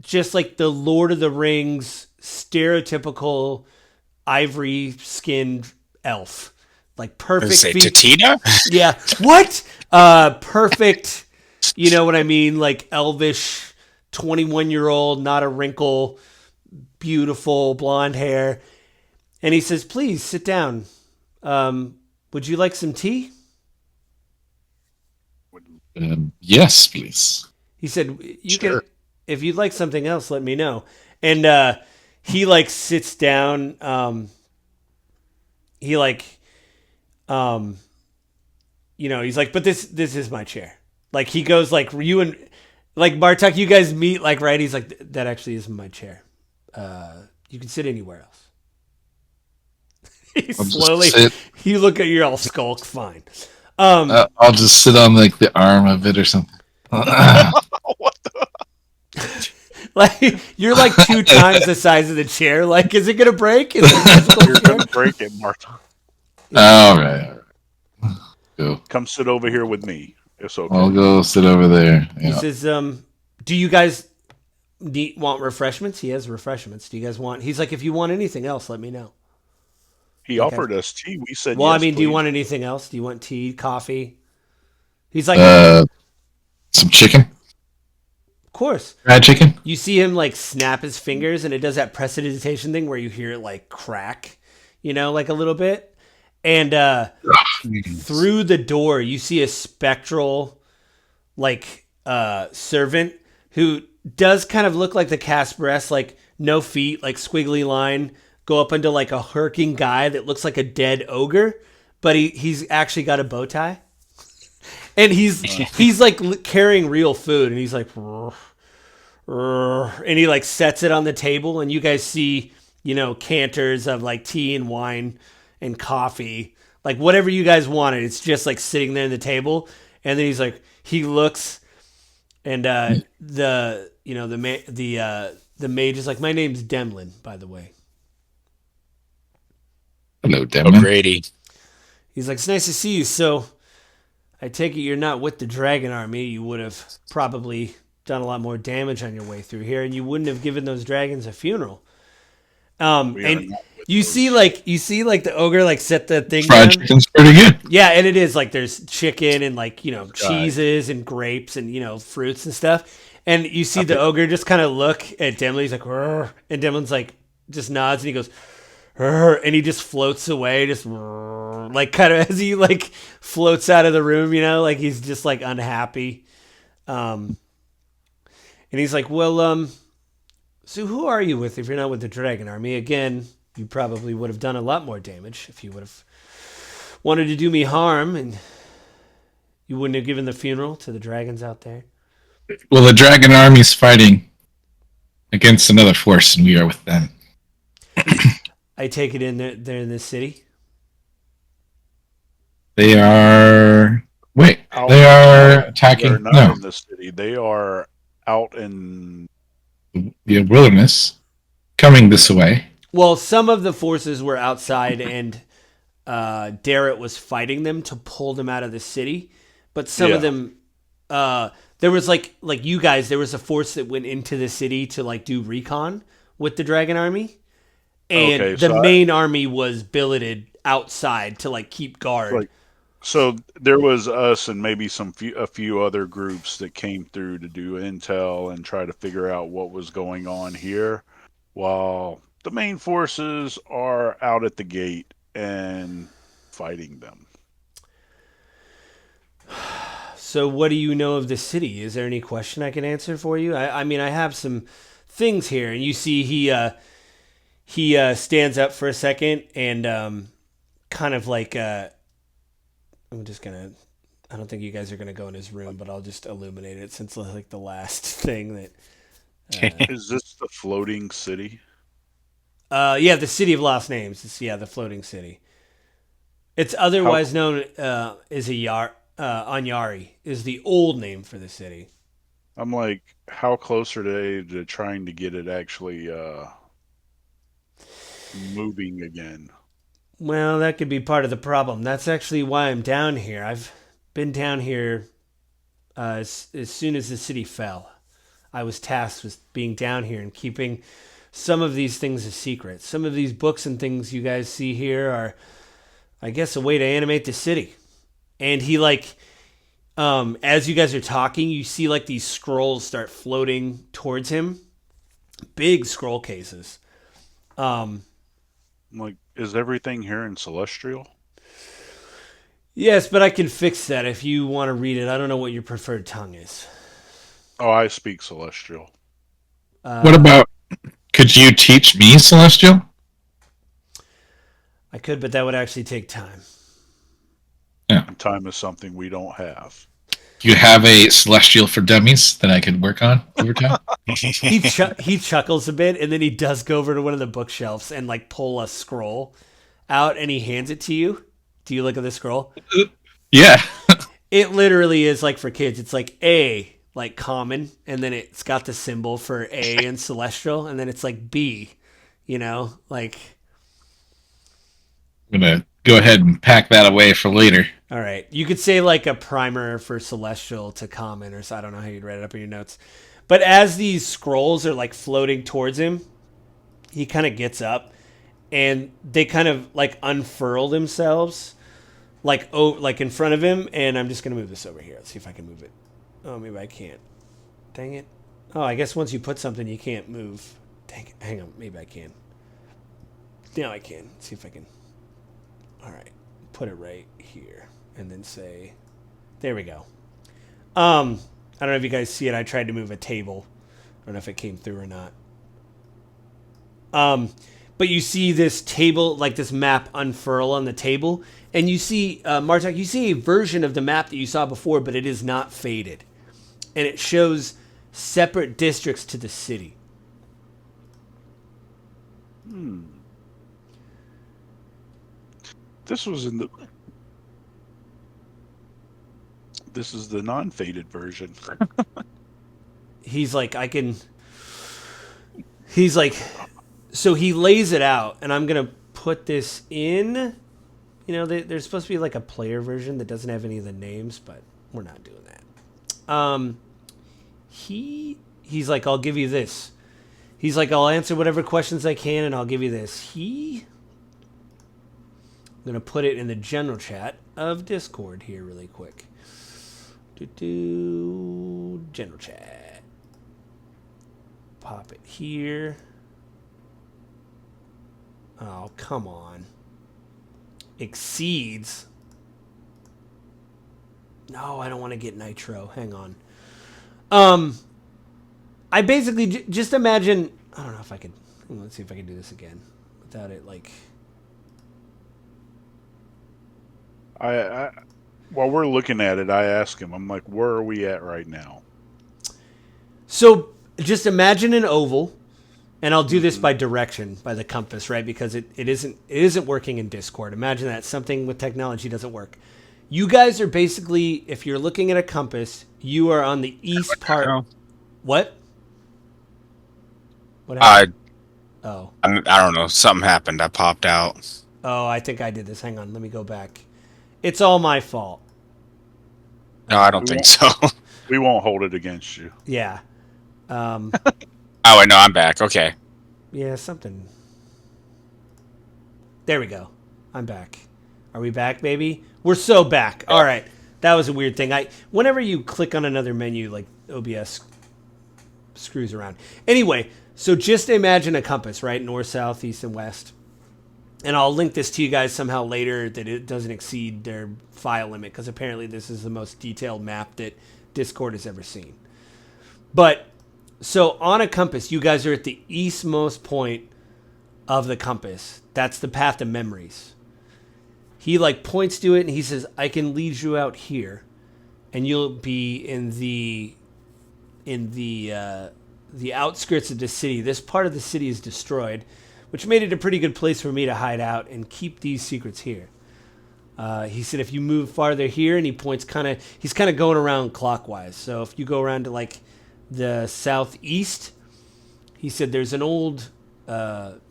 just like the Lord of the Rings stereotypical ivory skinned elf. Like perfect. Say Tatina? Yeah. What? Perfect. You know what I mean? Like elvish 21-year-old, not a wrinkle, beautiful blonde hair. And he says, please sit down. Would you like some tea? Yes, please. He said, you Sure. can, if you'd like something else, let me know. And he like sits down. He's like, but this is my chair. Like he goes like, you and like Bartok, you guys meet like, right? He's like, that actually isn't my chair. You can sit anywhere else. He I'll just slowly, sit. you look at your all skulk. Fine. I'll just sit on like the arm of it or something. What the? Like you're like 2 times the size of the chair. Like, is it gonna break? Is it a musical You're chair? gonna break it, Martha. All right. Go. Come sit over here with me. It's okay. I'll go sit over there. He Yeah. says, "Do you guys want refreshments?" He has refreshments. Do you guys want? He's like, if you want anything else, let me know. He offered us tea. We said Well, yes. I mean, do you please. want anything else? Do you want tea, coffee? He's like, Some chicken, of course. fried chicken. You see him like snap his fingers, and it does that prestidigitation thing where you hear it like crack, like a little bit. And through the door, you see a spectral, like servant who does kind of look like the Casperess, like no feet, like squiggly line, go up into like a herking guy that looks like a dead ogre, but he's actually got a bow tie. And he's like carrying real food, and he's like, and he like sets it on the table, and you guys see, canters of like tea and wine and coffee, like whatever you guys wanted. It's just like sitting there on the table, and then he's like, he looks, and the mage is like, my name's Demlin, by the way. Hello, Demlin. Grady. He's like, it's nice to see you. So I take it you're not with the dragon army. You would have probably done a lot more damage on your way through here, and you wouldn't have given those dragons a funeral. And you see like the ogre like set the thing Fried down. chicken's pretty good. Yeah, and it is like there's chicken and like cheeses and grapes and fruits and stuff. And you see the ogre just kind of look at Demlin. He's like, "Rrr," and Demlin's like just nods and he goes, "Rrr," and he just floats away, just "Rrr," like kind of as he like floats out of the room, like he's just like unhappy. And he's like, well, so who are you with if you're not with the dragon army? Again, you probably would have done a lot more damage if you would have wanted to do me harm, and you wouldn't have given the funeral to the dragons out there. Well, the dragon army's fighting against another force, and we are with them. I take it they're in this city. They are. Wait, Out- they are They're attacking. not No, in the city. They are out in. the wilderness, coming this way. Well, some of the forces were outside, and Darrett was fighting them to pull them out of the city. But some of them, there was like you guys, there was a force that went into the city to like do recon with the dragon army, and Okay, the so main army was billeted outside to like keep guard. Like- So there was us and maybe a few other groups that came through to do intel and try to figure out what was going on here, while the main forces are out at the gate and fighting them. So what do you know of the city? Is there any question I can answer for you? I mean, I have some things here, and you see he stands up for a second and kind of like I'm just gonna. I don't think you guys are gonna go in his room, but I'll just illuminate it since it's like the last thing that. Is this the floating city? Yeah, the city of lost names. It's, the floating city. It's otherwise known as Anyari is the old name for the city. I'm like, how close are they to trying to get it actually moving again? Well, that could be part of the problem. That's actually why I'm down here. I've been down here as soon as the city fell. I was tasked with being down here and keeping some of these things a secret. Some of these books and things you guys see here are, I guess, a way to animate the city. And he as you guys are talking, you see like these scrolls start floating towards him. Big scroll cases. I'm like, is everything here in Celestial? Yes, but I can fix that if you want to read it. I don't know what your preferred tongue is. Oh, I speak Celestial. What about? Could you teach me Celestial? I could, but that would actually take time. And time is something we don't have. Do you have a celestial for dummies that I could work on over time? He chuckles a bit, and then he does go over to one of the bookshelves and like pull a scroll out, and he hands it to you. Do you look at the scroll? Yeah. It literally is like for kids. It's like A, like common, and then it's got the symbol for A and celestial, and then it's like B, like. I'm gonna go ahead and pack that away for later. All right. You could say like a primer for celestial to common, or so I don't know how you'd write it up in your notes. But as these scrolls are like floating towards him, he kind of gets up and they kind of like unfurl themselves like in front of him, and I'm just going to move this over here. Let's see if I can move it. Oh, maybe I can't. Dang it. Oh, I guess once you put something you can't move. Dang it. Hang on, maybe I can. Now I can. Let's see if I can. All right. Put it right here. And then say, there we go. I don't know if you guys see it. I tried to move a table. I don't know if it came through or not. But you see this table, like this map unfurl on the table. And you see, Martok, you see a version of the map that you saw before, but it is not faded. And it shows separate districts to the city. This was in the... This is the non-faded version. He's like, He's like, so he lays it out, and I'm going to put this in. There's supposed to be like a player version that doesn't have any of the names, but we're not doing that. He's like, I'll give you this. He's like, I'll answer whatever questions I can, and I'll give you this. I'm going to put it in the general chat of Discord here really quick. General chat. Pop it here. Oh, come on. Exceeds. No, I don't want to get nitro. Hang on. I basically just imagine. I don't know if I can. Let's see if I can do this again without it like. While we're looking at it, I ask him. I'm like, "Where are we at right now?" So just imagine an oval, and I'll do this by direction, by the compass, right? Because it isn't working in Discord. Imagine that something with technology doesn't work. You guys are basically, if you're looking at a compass, you are on the east part. What? What happened? I don't know. Something happened. I popped out. Oh, I think I did this. Hang on. Let me go back. It's all my fault. No, I don't think so. We won't hold it against you. Yeah. Oh, I know. I'm back. Okay. Yeah, something. There we go. I'm back. Are we back, baby? We're so back. All right. That was a weird thing. Whenever you click on another menu, like OBS screws around. Anyway, so just imagine a compass, right? North, south, east, and west. And I'll link this to you guys somehow later that it doesn't exceed their file limit, because apparently this is the most detailed map that Discord has ever seen. But, so on a compass, you guys are at the eastmost point of the compass. That's the path of memories. He like points to it and he says, I can lead you out here, and you'll be in the outskirts of the city. This part of the city is destroyed, which made it a pretty good place for me to hide out and keep these secrets here. He said if you move farther here, and he points he's kind of going around clockwise. So if you go around to like the southeast, he said there's an old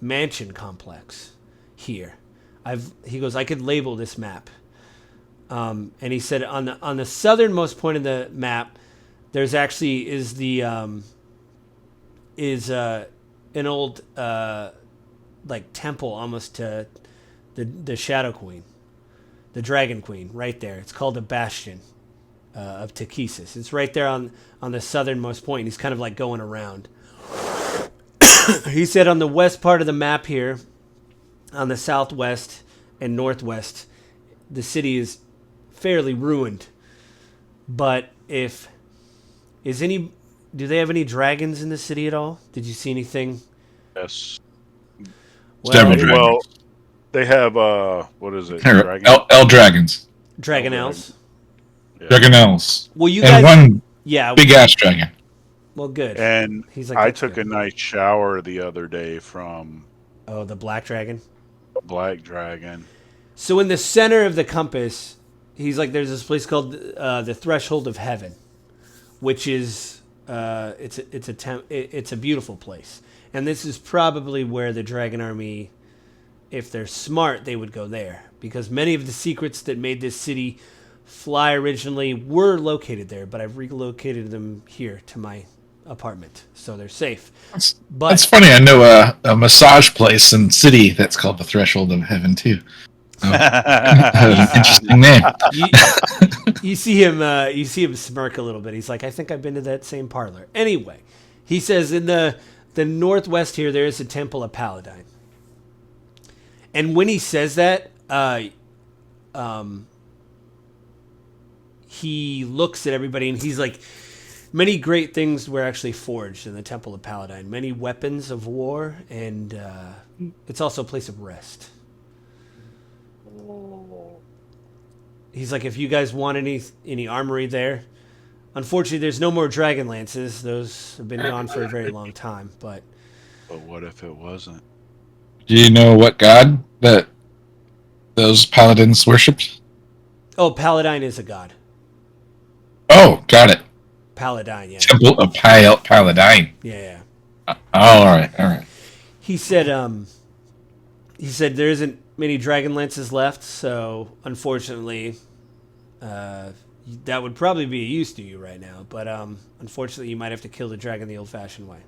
mansion complex here. He goes, I could label this map. And he said on the southernmost point of the map, there's actually an old like temple almost to the Shadow Queen, the Dragon Queen, right there. It's called the Bastion of Takesis. It's right there on the southernmost point. He's kind of like going around. He said on the west part of the map here, on the southwest and northwest, the city is fairly ruined. But do they have any dragons in the city at all? Did you see anything? Yes. Well, they have what is it? L dragons. Dragon Elves. Dragonlance. Well, you And guys, one yeah. big ass dragon. Well, good. And He's like, I that's took good. a nice shower the other day from Oh, the black dragon. Black Dragon. So in the center of the compass, he's like, there's this place called the Threshold of Heaven, which is it's a beautiful place, and this is probably where the Dragon Army, if they're smart, they would go there because many of the secrets that made this city fly originally were located there, but I've relocated them here to my apartment, so they're safe. That's funny. I know a massage place in city that's called the Threshold of Heaven too. An interesting name. You see him smirk a little bit. He's like, I think I've been to that same parlor. Anyway, he says in the northwest here there is a temple of Paladine. And when he says that, he looks at everybody and he's like, many great things were actually forged in the Temple of Paladine. Many weapons of war, and it's also a place of rest. He's like, if you guys want any armory there, unfortunately, there's no more Dragonlances. Those have been gone for a very long time. But what if it wasn't? Do you know what god that those paladins worshipped? oh, Paladine is a god. Oh, got it. Paladine, yeah, Temple of Paladine. yeah. Oh, all right. He said there isn't many Dragonlances left, so unfortunately, that would probably be a use to you right now. But unfortunately, you might have to kill the dragon the old-fashioned way.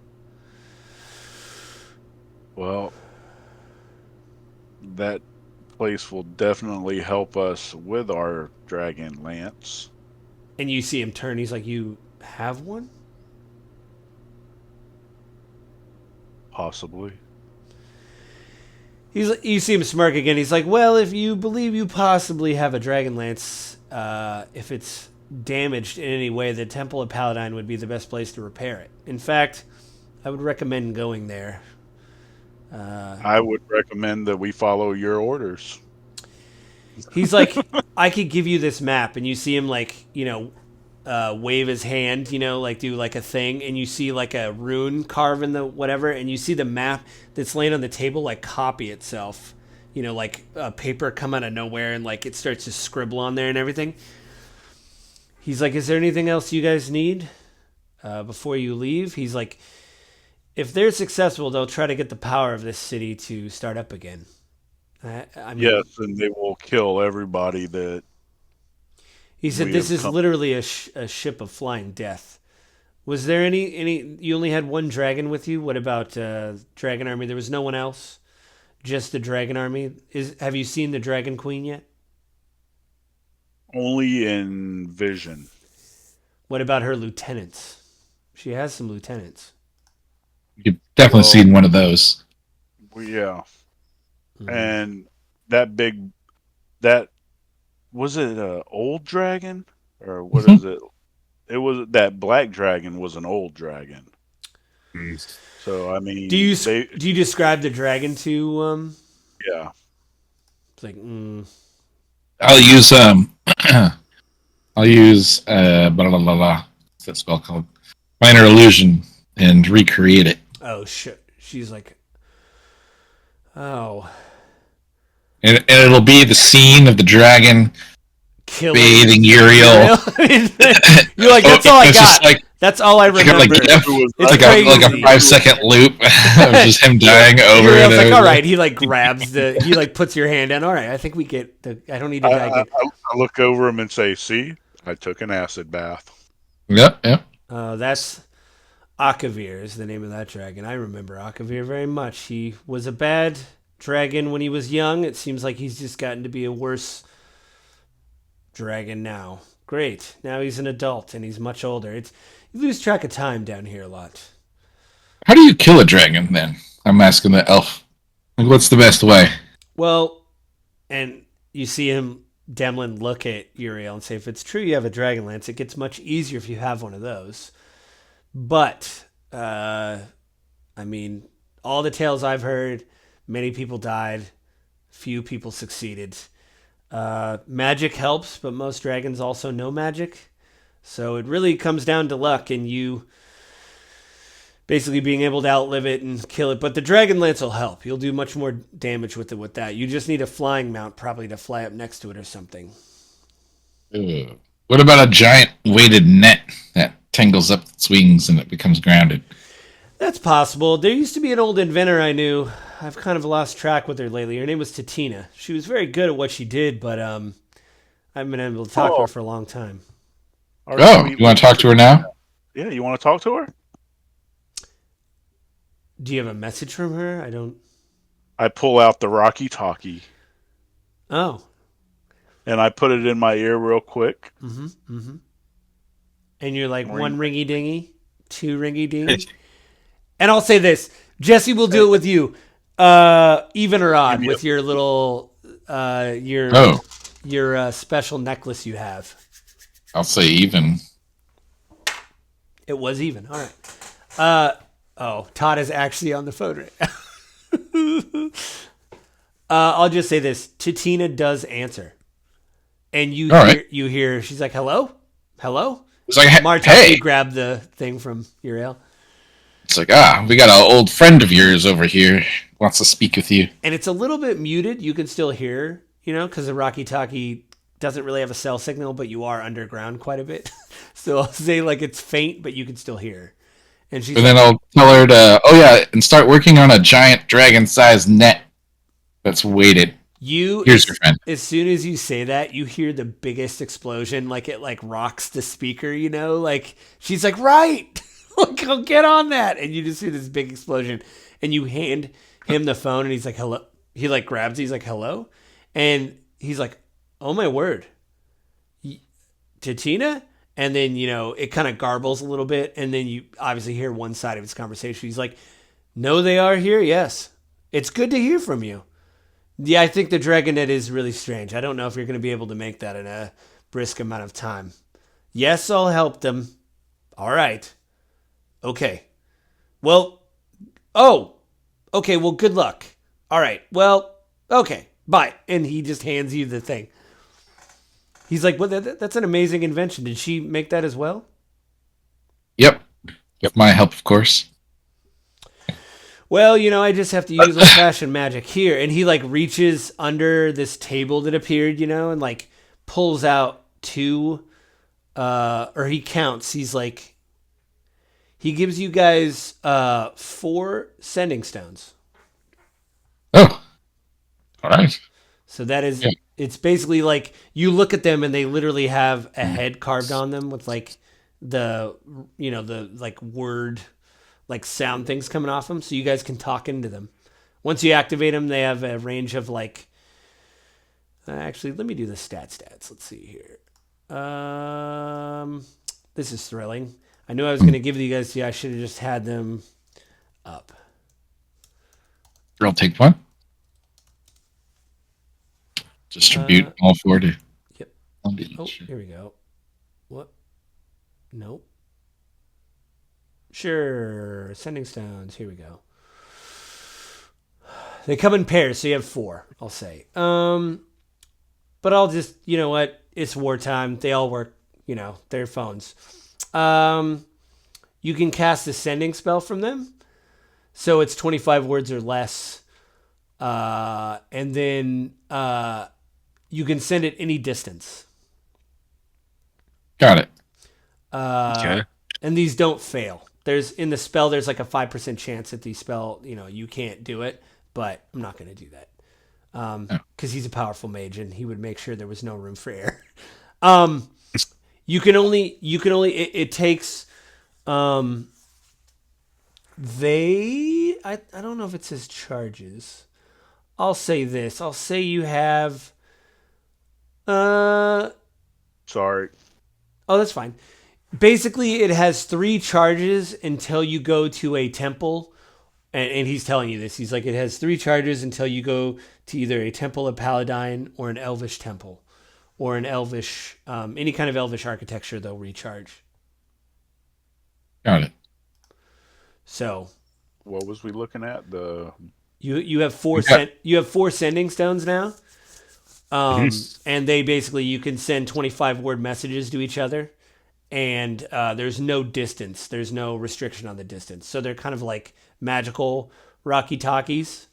Well, that place will definitely help us with our Dragonlance. And you see him turn. He's like, "You have one?" Possibly. You see him smirk again. He's like, "Well, if you believe you possibly have a Dragonlance, if it's damaged in any way, the Temple of Paladine would be the best place to repair it. In fact, I would recommend going there." I would recommend that we follow your orders. He's like, I could give you this map, and you see him like, wave his hand, like do like a thing, and you see like a rune carve in the whatever, and you see the map that's laying on the table like copy itself, like a paper come out of nowhere, and like it starts to scribble on there and everything. He's like, is there anything else you guys need before you leave? He's like, if they're successful, they'll try to get the power of this city to start up again. I mean, Yes, and they will kill everybody that. He said, "This is literally a ship of flying death." Was there any? You only had one dragon with you. What about Dragon Army? There was no one else. Just the Dragon Army. Have you seen the Dragon Queen yet? Only in vision. What about her lieutenants? She has some lieutenants. You've definitely seen one of those. Yeah. Mm-hmm. And was it an old dragon? Or what is it? It was that black dragon was an old dragon. So I mean, do you describe the dragon to Yeah. It's like I'll use blah blah blah blah. What's that spell called? Minor illusion and recreate it. oh shit. She's like, oh, And it'll be the scene of the dragon killing bathing Uriel. You're like, that's all I It's just got. like, That's all I remember. it's like a 5-second loop of just him dying over and over. Like, all right, he like grabs he like puts your hand down. All right, I think we get I don't need to die again. I look over him and say, "See, I took an acid bath." Yep. That's Akavir is the name of that dragon. I remember Akavir very much. He was a bad dragon when he was young. It seems like he's just gotten to be a worse dragon now. Great. Now he's an adult and he's much older. You lose track of time down here a lot. How do you kill a dragon then? I'm asking the elf. Like, what's the best way? Well, and you see him, Demlin, look at Uriel and say, if it's true you have a Dragonlance, it gets much easier if you have one of those. But, I mean, all the tales I've heard, many people died, few people succeeded. Magic helps, but most dragons also know magic. So it really comes down to luck and you basically being able to outlive it and kill it. But the Dragonlance will help. You'll do much more damage with it with that. You just need a flying mount probably to fly up next to it or something. Ugh. What about a giant weighted net that tangles up its wings and it becomes grounded? That's possible. There used to be an old inventor I knew. I've kind of lost track with her lately. Her name was Tatina. She was very good at what she did, but I haven't been able to talk to her for a long time. Oh, you want to talk to her now? Yeah, you want to talk to her? Do you have a message from her? I don't. I pull out the Rocky Talkie Oh. and I put it in my ear real quick. Mm-hmm. Mm-hmm. And you're like, Ring. one ringy dingy, two ringy dingy. And I'll say this: Jesse will do it with you, even or odd, with your little, your special necklace you have. I'll say even. It was even. All right. Todd is actually on the phone right now. I'll just say this: Titina does answer, and you hear she's like, "Hello, hello." It's like, Marta, hey. you grab the thing from Uriel. It's like, we got an old friend of yours over here. Wants to speak with you. And it's a little bit muted. You can still hear, because the Rocky Talkie doesn't really have a cell signal, but you are underground quite a bit. So I'll say like it's faint, but you can still hear. And then I'll tell her to, and start working on a giant dragon-sized net that's weighted. Here's your friend. As soon as you say that, you hear the biggest explosion, like it like rocks the speaker, like she's like, right, like I'll get on that. And you just hear this big explosion and you hand him the phone and he's like, hello. He like grabs it. He's like, hello. And he's like, oh my word. Titina? And then, it kind of garbles a little bit. And then you obviously hear one side of his conversation. He's like, no, they are here. Yes. It's good to hear from you. Yeah, I think the Dragonet is really strange. I don't know if you're going to be able to make that in a brisk amount of time. Yes, I'll help them. All right. Okay. Well, okay, well, good luck. All right. Well, okay. Bye. And he just hands you the thing. He's like, well, that's an amazing invention. Did she make that as well? Yep. With my help, of course. Well, I just have to use old-fashioned magic here. And he, like, reaches under this table that appeared, and, like, pulls out two, or he counts. He's like, he gives you guys 4 sending stones. Oh. All right. So that is, It's basically like, you look at them and they literally have a head carved on them with, like, the like, word... like sound things coming off them, so you guys can talk into them. Once you activate them, they have a range of like. Actually, let me do the stats. Let's see here. This is thrilling. I knew I was going to give you guys. I should have just had them up. I'll take one. Distribute all 4 to. Yep. Oh, here we go. What? Nope. Sure. Sending stones. Here we go. They come in pairs, so you have 4, I'll say. But I'll just, you know what? It's wartime. They all work, their phones. You can cast a sending spell from them. So it's 25 words or less. And then you can send it any distance. Got it. Okay. And these don't fail. In the spell, there's like a 5% chance that the spell, you can't do it, but I'm not going to do that. Because he's a powerful mage and he would make sure there was no room for error. It takes, I don't know if it says charges. I'll say this. I'll say you have, Sorry. Oh, that's fine. Basically, it has 3 charges until you go to a temple. And he's telling you this. He's like, it has 3 charges until you go to either a temple of Paladine or an elvish temple. Or an elvish, any kind of elvish architecture, they'll recharge. Got it. So. What was we looking at? You have 4 you have 4 sending stones now. And they basically, you can send 25-word messages to each other, and there's no distance. There's no restriction on the distance. So they're kind of like magical Rocky Talkies,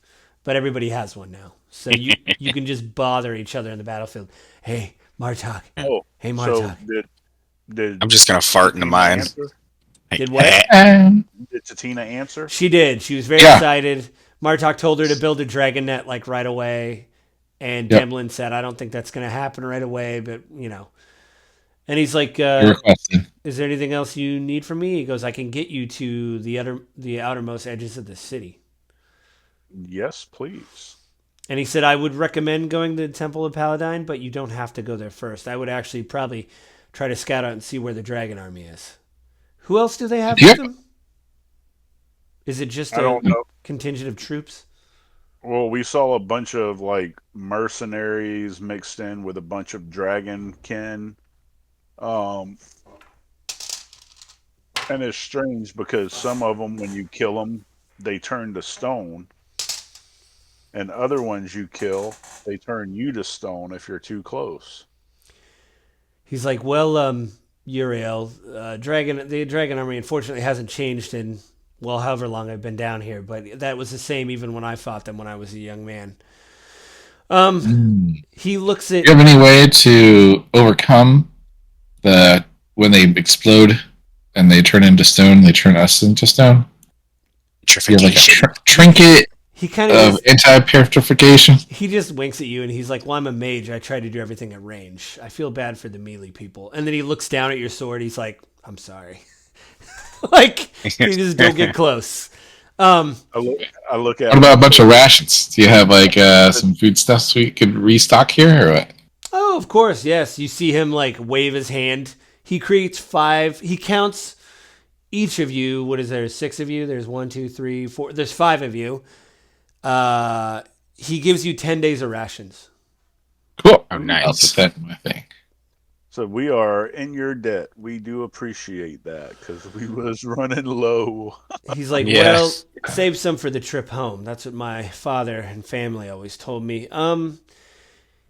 but everybody has one now. So you can just bother each other in the battlefield. Hey, Martok. Oh, Hey, so Martok. did I'm just gonna fart into mine. answer? Did what? Did Tatina answer? She did. She was very Yeah. excited. Martok told her to build a dragon net like right away. And Yep. Demlin said, I don't think that's going to happen right away, but you know. And he's like, Requested. is there anything else you need from me? He goes, I can get you to the outermost edges of the city. Yes, please. And he said, I would recommend going to the Temple of Paladine, but you don't have to go there first. I would actually probably try to scout out and see where the dragon army is. Who else do they have Yeah. with them? Is it just I don't a know. contingent of troops? Well, we saw a bunch of like mercenaries mixed in with a bunch of dragonkin. Um, and it's strange because some of them, when you kill them, they turn to stone, and other ones you kill, they turn you to stone if you're too close. He's like, well, Uriel, the dragon army unfortunately hasn't changed in, well, however long I've been down here, but that was the same even when I fought them when I was a young man. He looks at, Do you have any way to overcome when they explode and they turn into stone, they turn us into stone? Do you have like a trinket he kind of of, anti-petrification? he just winks at you and he's like, well, I'm a mage. I try to do everything at range. I feel bad for the melee people. And then he looks down at your sword. He's like, I'm sorry. Like, you just don't get close. I look at What about a bunch of rations? Do you have like some food stuff so we could restock here, or what? Oh, of course, yes. You see him like wave his hand. He creates 5. He counts each of you. What is there? 6 of you. There's 1, 2, 3, 4. There's 5 of you. He gives you 10 days of rations. Cool. Oh, nice. I'll put that in my thing. So we are in your debt. We do appreciate that because we was running low. He's like, Yeah. well, save some for the trip home. That's what my father and family always told me.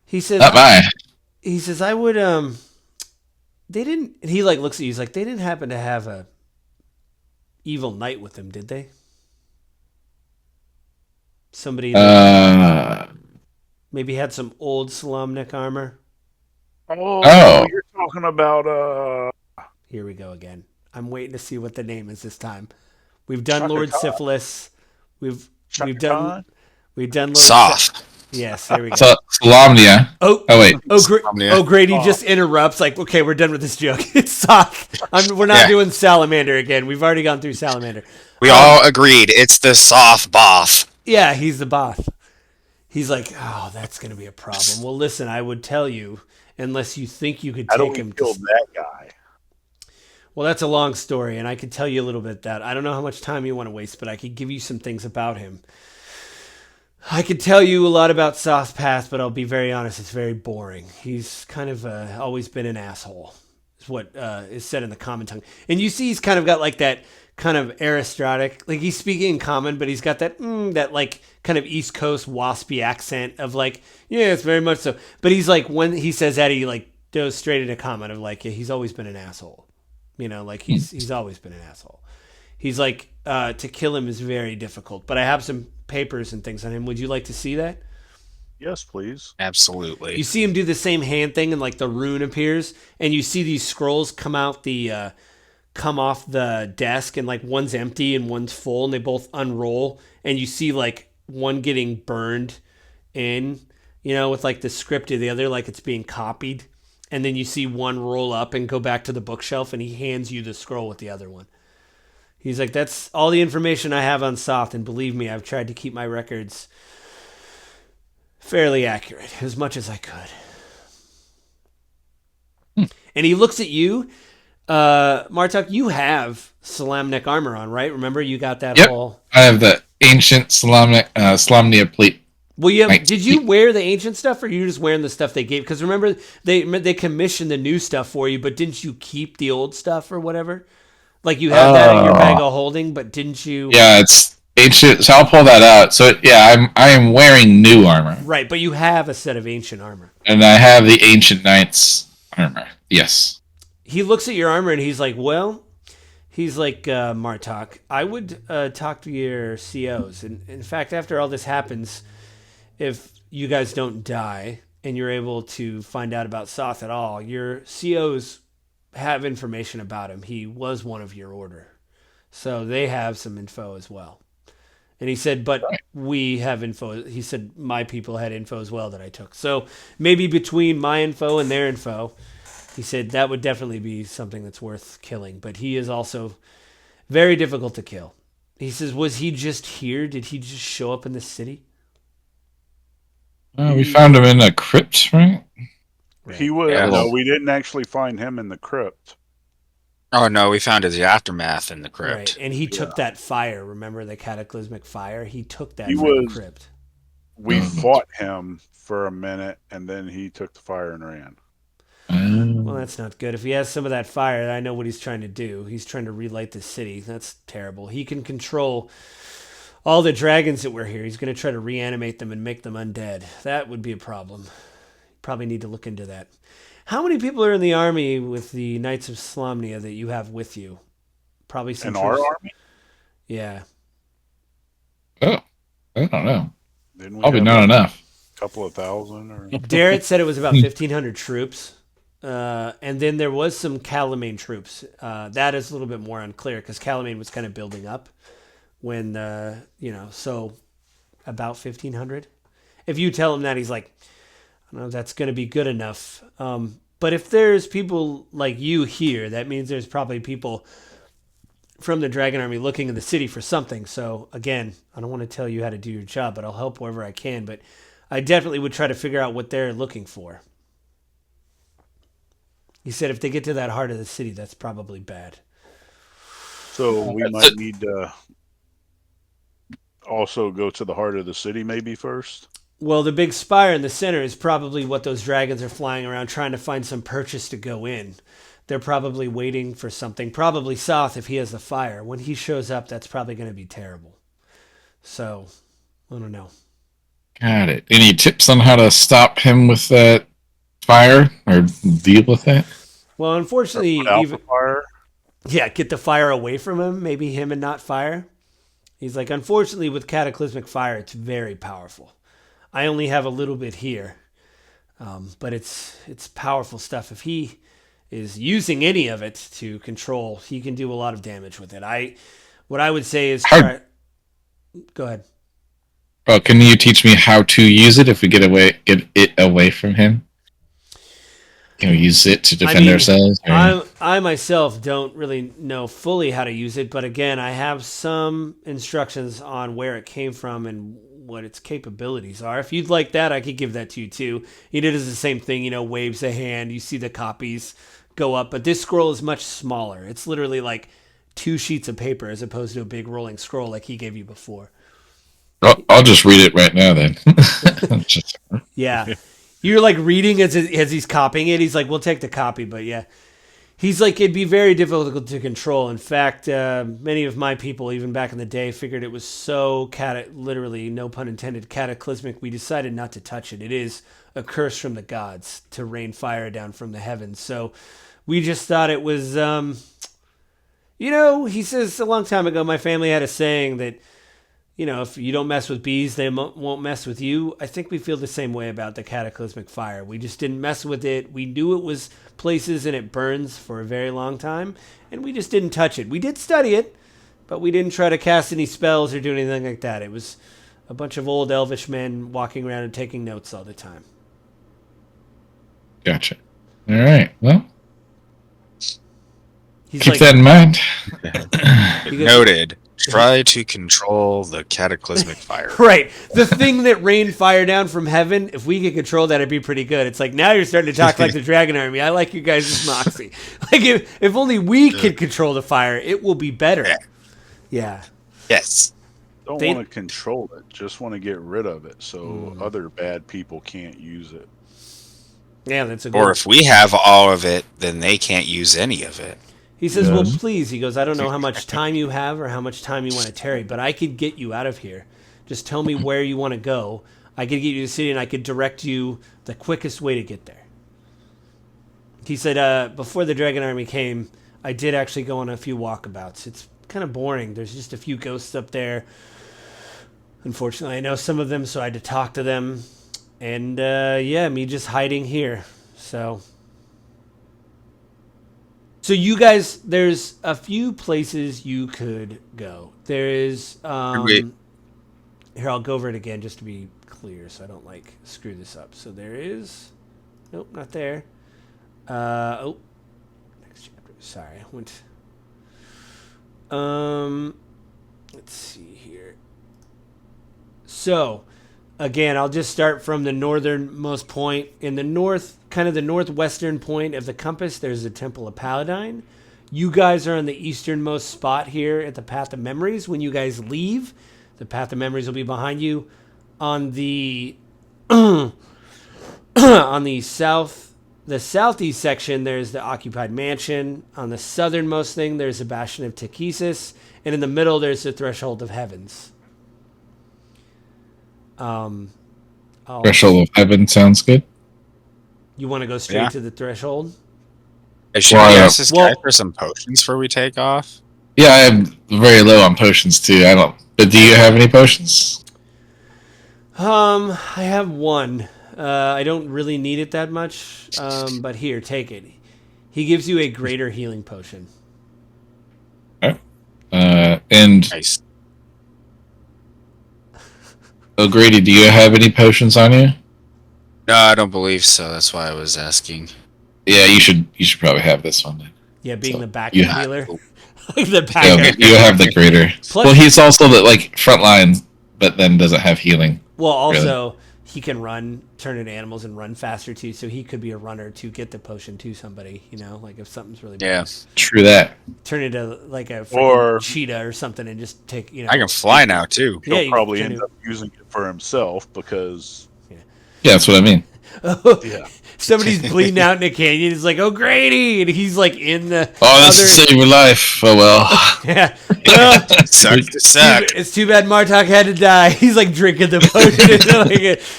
He says, Not mine. he says, I would, they didn't, he like looks at you, he's like, they didn't happen to have a evil knight with them, did they? Somebody that maybe had some old Salamnik armor. Oh. You're talking about Here we go again. I'm waiting to see what the name is this time. We've done Lord Chaka Khan. Syphilis. We've Chaka done Khan? Lord Soft. Yes, there we go. So, Salamnia. Oh, Oh, wait. Yeah. Grady just interrupts. Like, okay, we're done with this joke. It's soft. We're not Yeah. doing Salamander again. We've already gone through Salamander. We all agreed it's the soft boff. Yeah, he's the boss. He's like, oh, that's going to be a problem. Well, listen, I would tell you, unless you think you could How do take we him. kill that guy? Well, that's a long story, and I could tell you a little bit that. I don't know how much time you want to waste, but I could give you some things about him. I could tell you a lot about South Path, but I'll be very honest, it's very boring. He's kind of always been an asshole, is what is said in the common tongue. And you see he's kind of got like that kind of aristocratic, like he's speaking in common, but he's got that that like kind of East Coast waspy accent of like, yeah, it's very much so. But he's like, when he says that, he like goes straight into comment of like, yeah, he's always been an asshole. You know, like he's always been an asshole. He's like, to kill him is very difficult. But I have some papers and things on him. Would you like to see that? Yes, please. Absolutely. You see him do the same hand thing, and like the rune appears, and you see these scrolls come off the desk, and like one's empty and one's full, and they both unroll, and you see like one getting burned in, you know, with like the script of the other, like it's being copied, and then you see one roll up and go back to the bookshelf, and he hands you the scroll with the other one. He's like, that's all the information I have on Soth, and believe me, I've tried to keep my records fairly accurate, as much as I could. And he looks at you. Martok, you have Salamnik armor on, right? Remember, you got that Yep. whole... I have the ancient Salamnia plate. Well, Right. did you wear the ancient stuff, or are you just wearing the stuff they gave? Because remember, they commissioned the new stuff for you, but didn't you keep the old stuff or whatever? Like you have that in your bag of holding, but didn't you... Yeah, it's ancient. So I'll pull that out. So yeah, I am wearing new armor, Right, but you have a set of ancient armor. and I have the ancient knight's armor. Yes. He looks at your armor and he's like, well, Martok, I would talk to your COs. And in fact, after all this happens, if you guys don't die and you're able to find out about Soth at all, your COs have information about him. He was one of your order. So they have some info as well. And he said, but we have info. He said, my people had info as well that I took. So maybe between my info and their info, he said that would definitely be something that's worth killing. But he is also very difficult to kill. He says, was he just here? Did he just show up in the city? We found him in a crypt, right? He was. Yeah. No, we didn't actually find him in the crypt. Oh no, we found his aftermath in the crypt. Right, and he took that fire. Remember the cataclysmic fire? He took that He from the was- crypt. We fought him for a minute, and then he took the fire and ran. Well, that's not good. If he has some of that fire, I know what he's trying to do. He's trying to relight the city. That's terrible. He can control all the dragons that were here. He's going to try to reanimate them and make them undead. That would be a problem. Probably need to look into that. How many people are in the army with the Knights of Slomnia that you have with you? Probably some In our troops. army? Yeah. Oh, I don't know. Didn't we Probably have not enough. a couple of thousand? Or Darrett said it was about 1,500 troops. And then there was some Calamane troops. That is a little bit more unclear because Calamane was kind of building up when, so about 1,500. If you tell him that, he's like, I don't know if that's going to be good enough. But if there's people like you here, that means there's probably people from the Dragon Army looking in the city for something. So again, I don't want to tell you how to do your job, but I'll help wherever I can. But I definitely would try to figure out what they're looking for. He said if they get to that heart of the city, that's probably bad. so we might need to also go to the heart of the city maybe first. Well, the big spire in the center is probably what those dragons are flying around trying to find some purchase to go in. They're probably waiting for something. Probably Soth if he has the fire. When he shows up, that's probably going to be terrible. So, I don't know. Got it. Any tips on how to stop him with that fire or deal with that? Well, unfortunately, Put out even the fire. yeah, get the fire away from him. Maybe him and not fire. He's like, unfortunately, with cataclysmic fire, it's very powerful. I only have a little bit here, but it's powerful stuff. If he is using any of it to control, he can do a lot of damage with it. What I would say is try. Go ahead. Oh, can you teach me how to use it if we get it away from him? Can we use it to defend ourselves? Or? I myself don't really know fully how to use it, but again, I have some instructions on where it came from and what its capabilities are. If you'd like that, I could give that to you too. It is the same thing, waves a hand, you see the copies go up, but this scroll is much smaller. It's literally like 2 sheets of paper as opposed to a big rolling scroll like he gave you before. I'll just read it right now then. Yeah. You're like reading as he's copying it. He's like, we'll take the copy, but yeah. He's like, it'd be very difficult to control. In fact, many of my people, even back in the day, figured it was so literally, no pun intended, cataclysmic, we decided not to touch it. It is a curse from the gods to rain fire down from the heavens. So we just thought it was, he says a long time ago, my family had a saying that, if you don't mess with bees, they won't mess with you. I think we feel the same way about the cataclysmic fire. We just didn't mess with it. We knew it was places and it burns for a very long time, and we just didn't touch it. We did study it, but we didn't try to cast any spells or do anything like that. It was a bunch of old elvish men walking around and taking notes all the time. Gotcha. All right. Well, He's keep that in mind. Noted. Try to control the cataclysmic fire. Right. The thing that rained fire down from heaven, if we could control that, it'd be pretty good. It's like, now you're starting to talk like the Dragon Army. I like you guys' moxie. Like, if only we could control the fire, it will be better. Yeah. Yes. Don't want to control it. Just want to get rid of it so other bad people can't use it. Yeah, that's a good Or if we have all of it, then they can't use any of it. He says, well, Yes. please. He goes, I don't know how much time you have or how much time you want to tarry, but I could get you out of here. Just tell me where you want to go. I could get you to the city, and I could direct you the quickest way to get there. He said, before the Dragon Army came, I did actually go on a few walkabouts. It's kind of boring. There's just a few ghosts up there. Unfortunately, I know some of them, so I had to talk to them. And, yeah, me just hiding here. So you guys, there's a few places you could go. There is, here, I'll go over it again just to be clear so I don't, like, screw this up. So there is, nope, not there. Next chapter. Sorry, I went, let's see here. So, again, I'll just start from the northernmost point. In the north, kind of the northwestern point of the compass, there's the Temple of Paladine. You guys are on the easternmost spot here at the Path of Memories. When you guys leave, the Path of Memories will be behind you. On the on the southeast section, there's the Occupied Mansion. On the southernmost thing, there's the Bastion of Techesis. And in the middle, there's the Threshold of Heavens. Threshold of Heaven sounds good. You want to go straight to the Threshold? Hey, should we ask this guy for some potions before we take off? Yeah, I am very low on potions too. I don't. But do you have any potions? I have one. I don't really need it that much. But here, take it. He gives you a greater healing potion. Okay. And Nice. O'Grady, do you have any potions on you? No, I don't believe so. That's why I was asking. Yeah, you should probably have this one then. Yeah, being the backup yeah. healer. The backup. You have the greater. Plus, well, he's also the like front line, but then doesn't have healing. Well, also he can run, turn into animals, and run faster too. So he could be a runner to get the potion to somebody. You know, like if something's really bad. True that. Turn into like a cheetah or something and just take. You know, I can fly now too. He'll probably end up using it for himself because. Yeah, that's what I mean. Yeah. Somebody's bleeding out in a canyon. It's like, oh, Grady, and he's like in the. Oh, this is saving your life. Oh well. Yeah. Well, suck. It's too bad Martok had to die. He's like drinking the potion.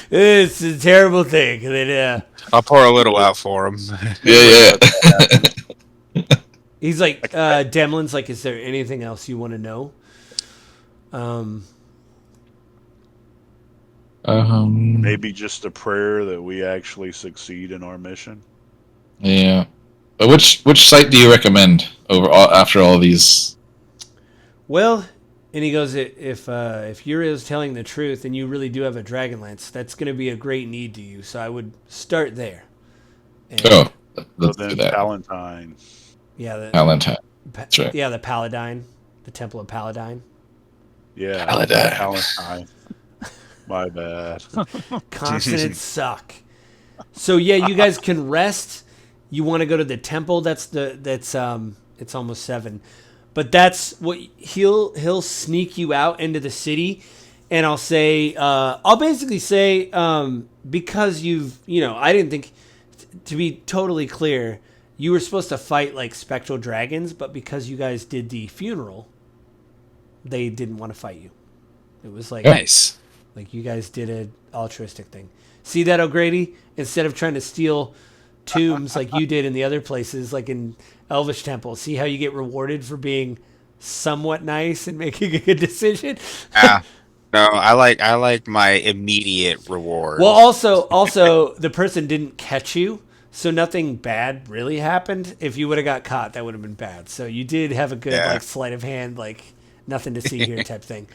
It's a terrible thing. And then, I'll pour a little out for him. Yeah. He's like, Demlin's like, is there anything else you want to know? Maybe just a prayer that we actually succeed in our mission. Yeah, but which site do you recommend after all these? Well, and he goes, if Yura is telling the truth and you really do have a Dragonlance, that's going to be a great need to you. So I would start there. And let's do that. Palatine. Yeah, Palatine. That's right. Yeah, the Paladine, the Temple of Paladine. Yeah, Palatine. My bad. Consonants suck. So yeah, you guys can rest. You want to go to the temple? It's almost 7, but that's what he'll sneak you out into the city, and I'll basically say because I didn't think, to be totally clear, you were supposed to fight like spectral dragons, but because you guys did the funeral, they didn't want to fight you. It was like nice. Like you guys did an altruistic thing. See that, O'Grady? Instead of trying to steal tombs like you did in the other places, like in Elvish Temple, see how you get rewarded for being somewhat nice and making a good decision? Yeah. No, I like my immediate reward. Well, also the person didn't catch you, so nothing bad really happened. If you would have got caught, that would have been bad. So you did have a good like sleight of hand, like nothing to see here type thing.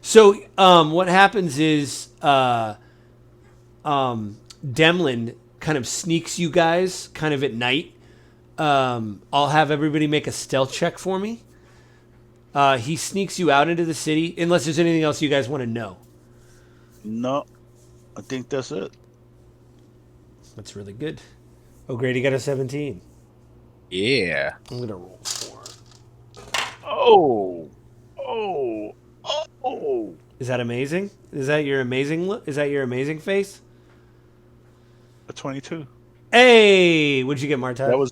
So what happens is Demlin kind of sneaks you guys kind of at night. I'll have everybody make a stealth check for me. He sneaks you out into the city, unless there's anything else you guys want to know. No, I think that's it. That's really good. O'Grady got a 17. Yeah. I'm going to roll 4. Oh. Is that amazing? Is that your amazing face? A 22. Hey, what'd you get, Marta? That was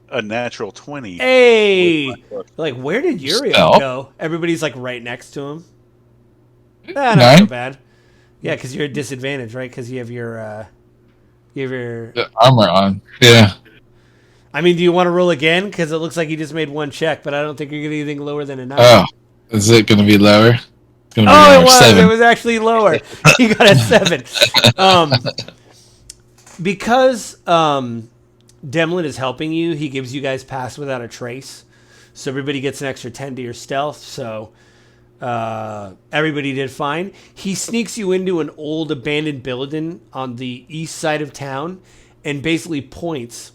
a natural 20. Hey, like where did Uriel Stealth? go? Everybody's like right next to him. Not so 9? bad. Yeah, because you're at disadvantage, right? Because you have your. The armor on. Yeah. I mean, do you want to roll again? Because it looks like you just made one check, but I don't think you're getting anything lower than a 9. Oh, is it going to be lower? It's going to be Oh, it lower. was. 7. It was actually lower. He got a 7. Because Demlin is helping you, he gives you guys pass without a trace. So everybody gets an extra 10 to your stealth. So everybody did fine. He sneaks you into an old abandoned building on the east side of town and basically points.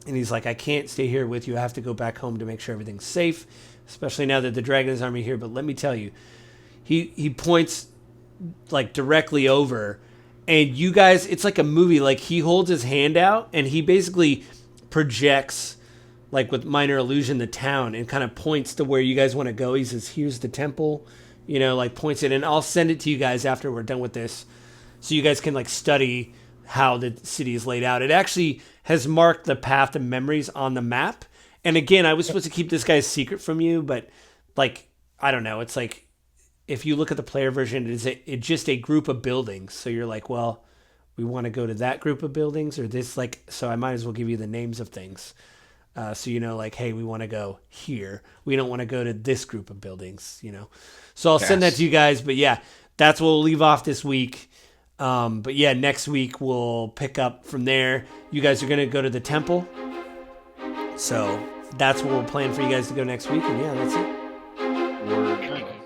And he's like, I can't stay here with you. I have to go back home to make sure everything's safe, especially now that the Dragonlance army here. But let me tell you, he points like directly over, and you guys, it's like a movie. Like he holds his hand out and he basically projects, like with minor illusion, the town and kind of points to where you guys want to go. He says, here's the temple, like points it, and I'll send it to you guys after we're done with this, so you guys can like study how the city is laid out. It actually has marked the path of memories on the map. And again, I was supposed to keep this guy's secret from you, but like, I don't know. It's like, if you look at the player version, it's just a group of buildings. So you're like, well, we want to go to that group of buildings or this, like, so I might as well give you the names of things. So, like, hey, we want to go here. We don't want to go to this group of buildings, So I'll send that to you guys. But yeah, that's what we'll leave off this week. But yeah, next week we'll pick up from there. You guys are going to go to the temple. So that's what we'll plan for you guys to go next week. And yeah, that's it. We're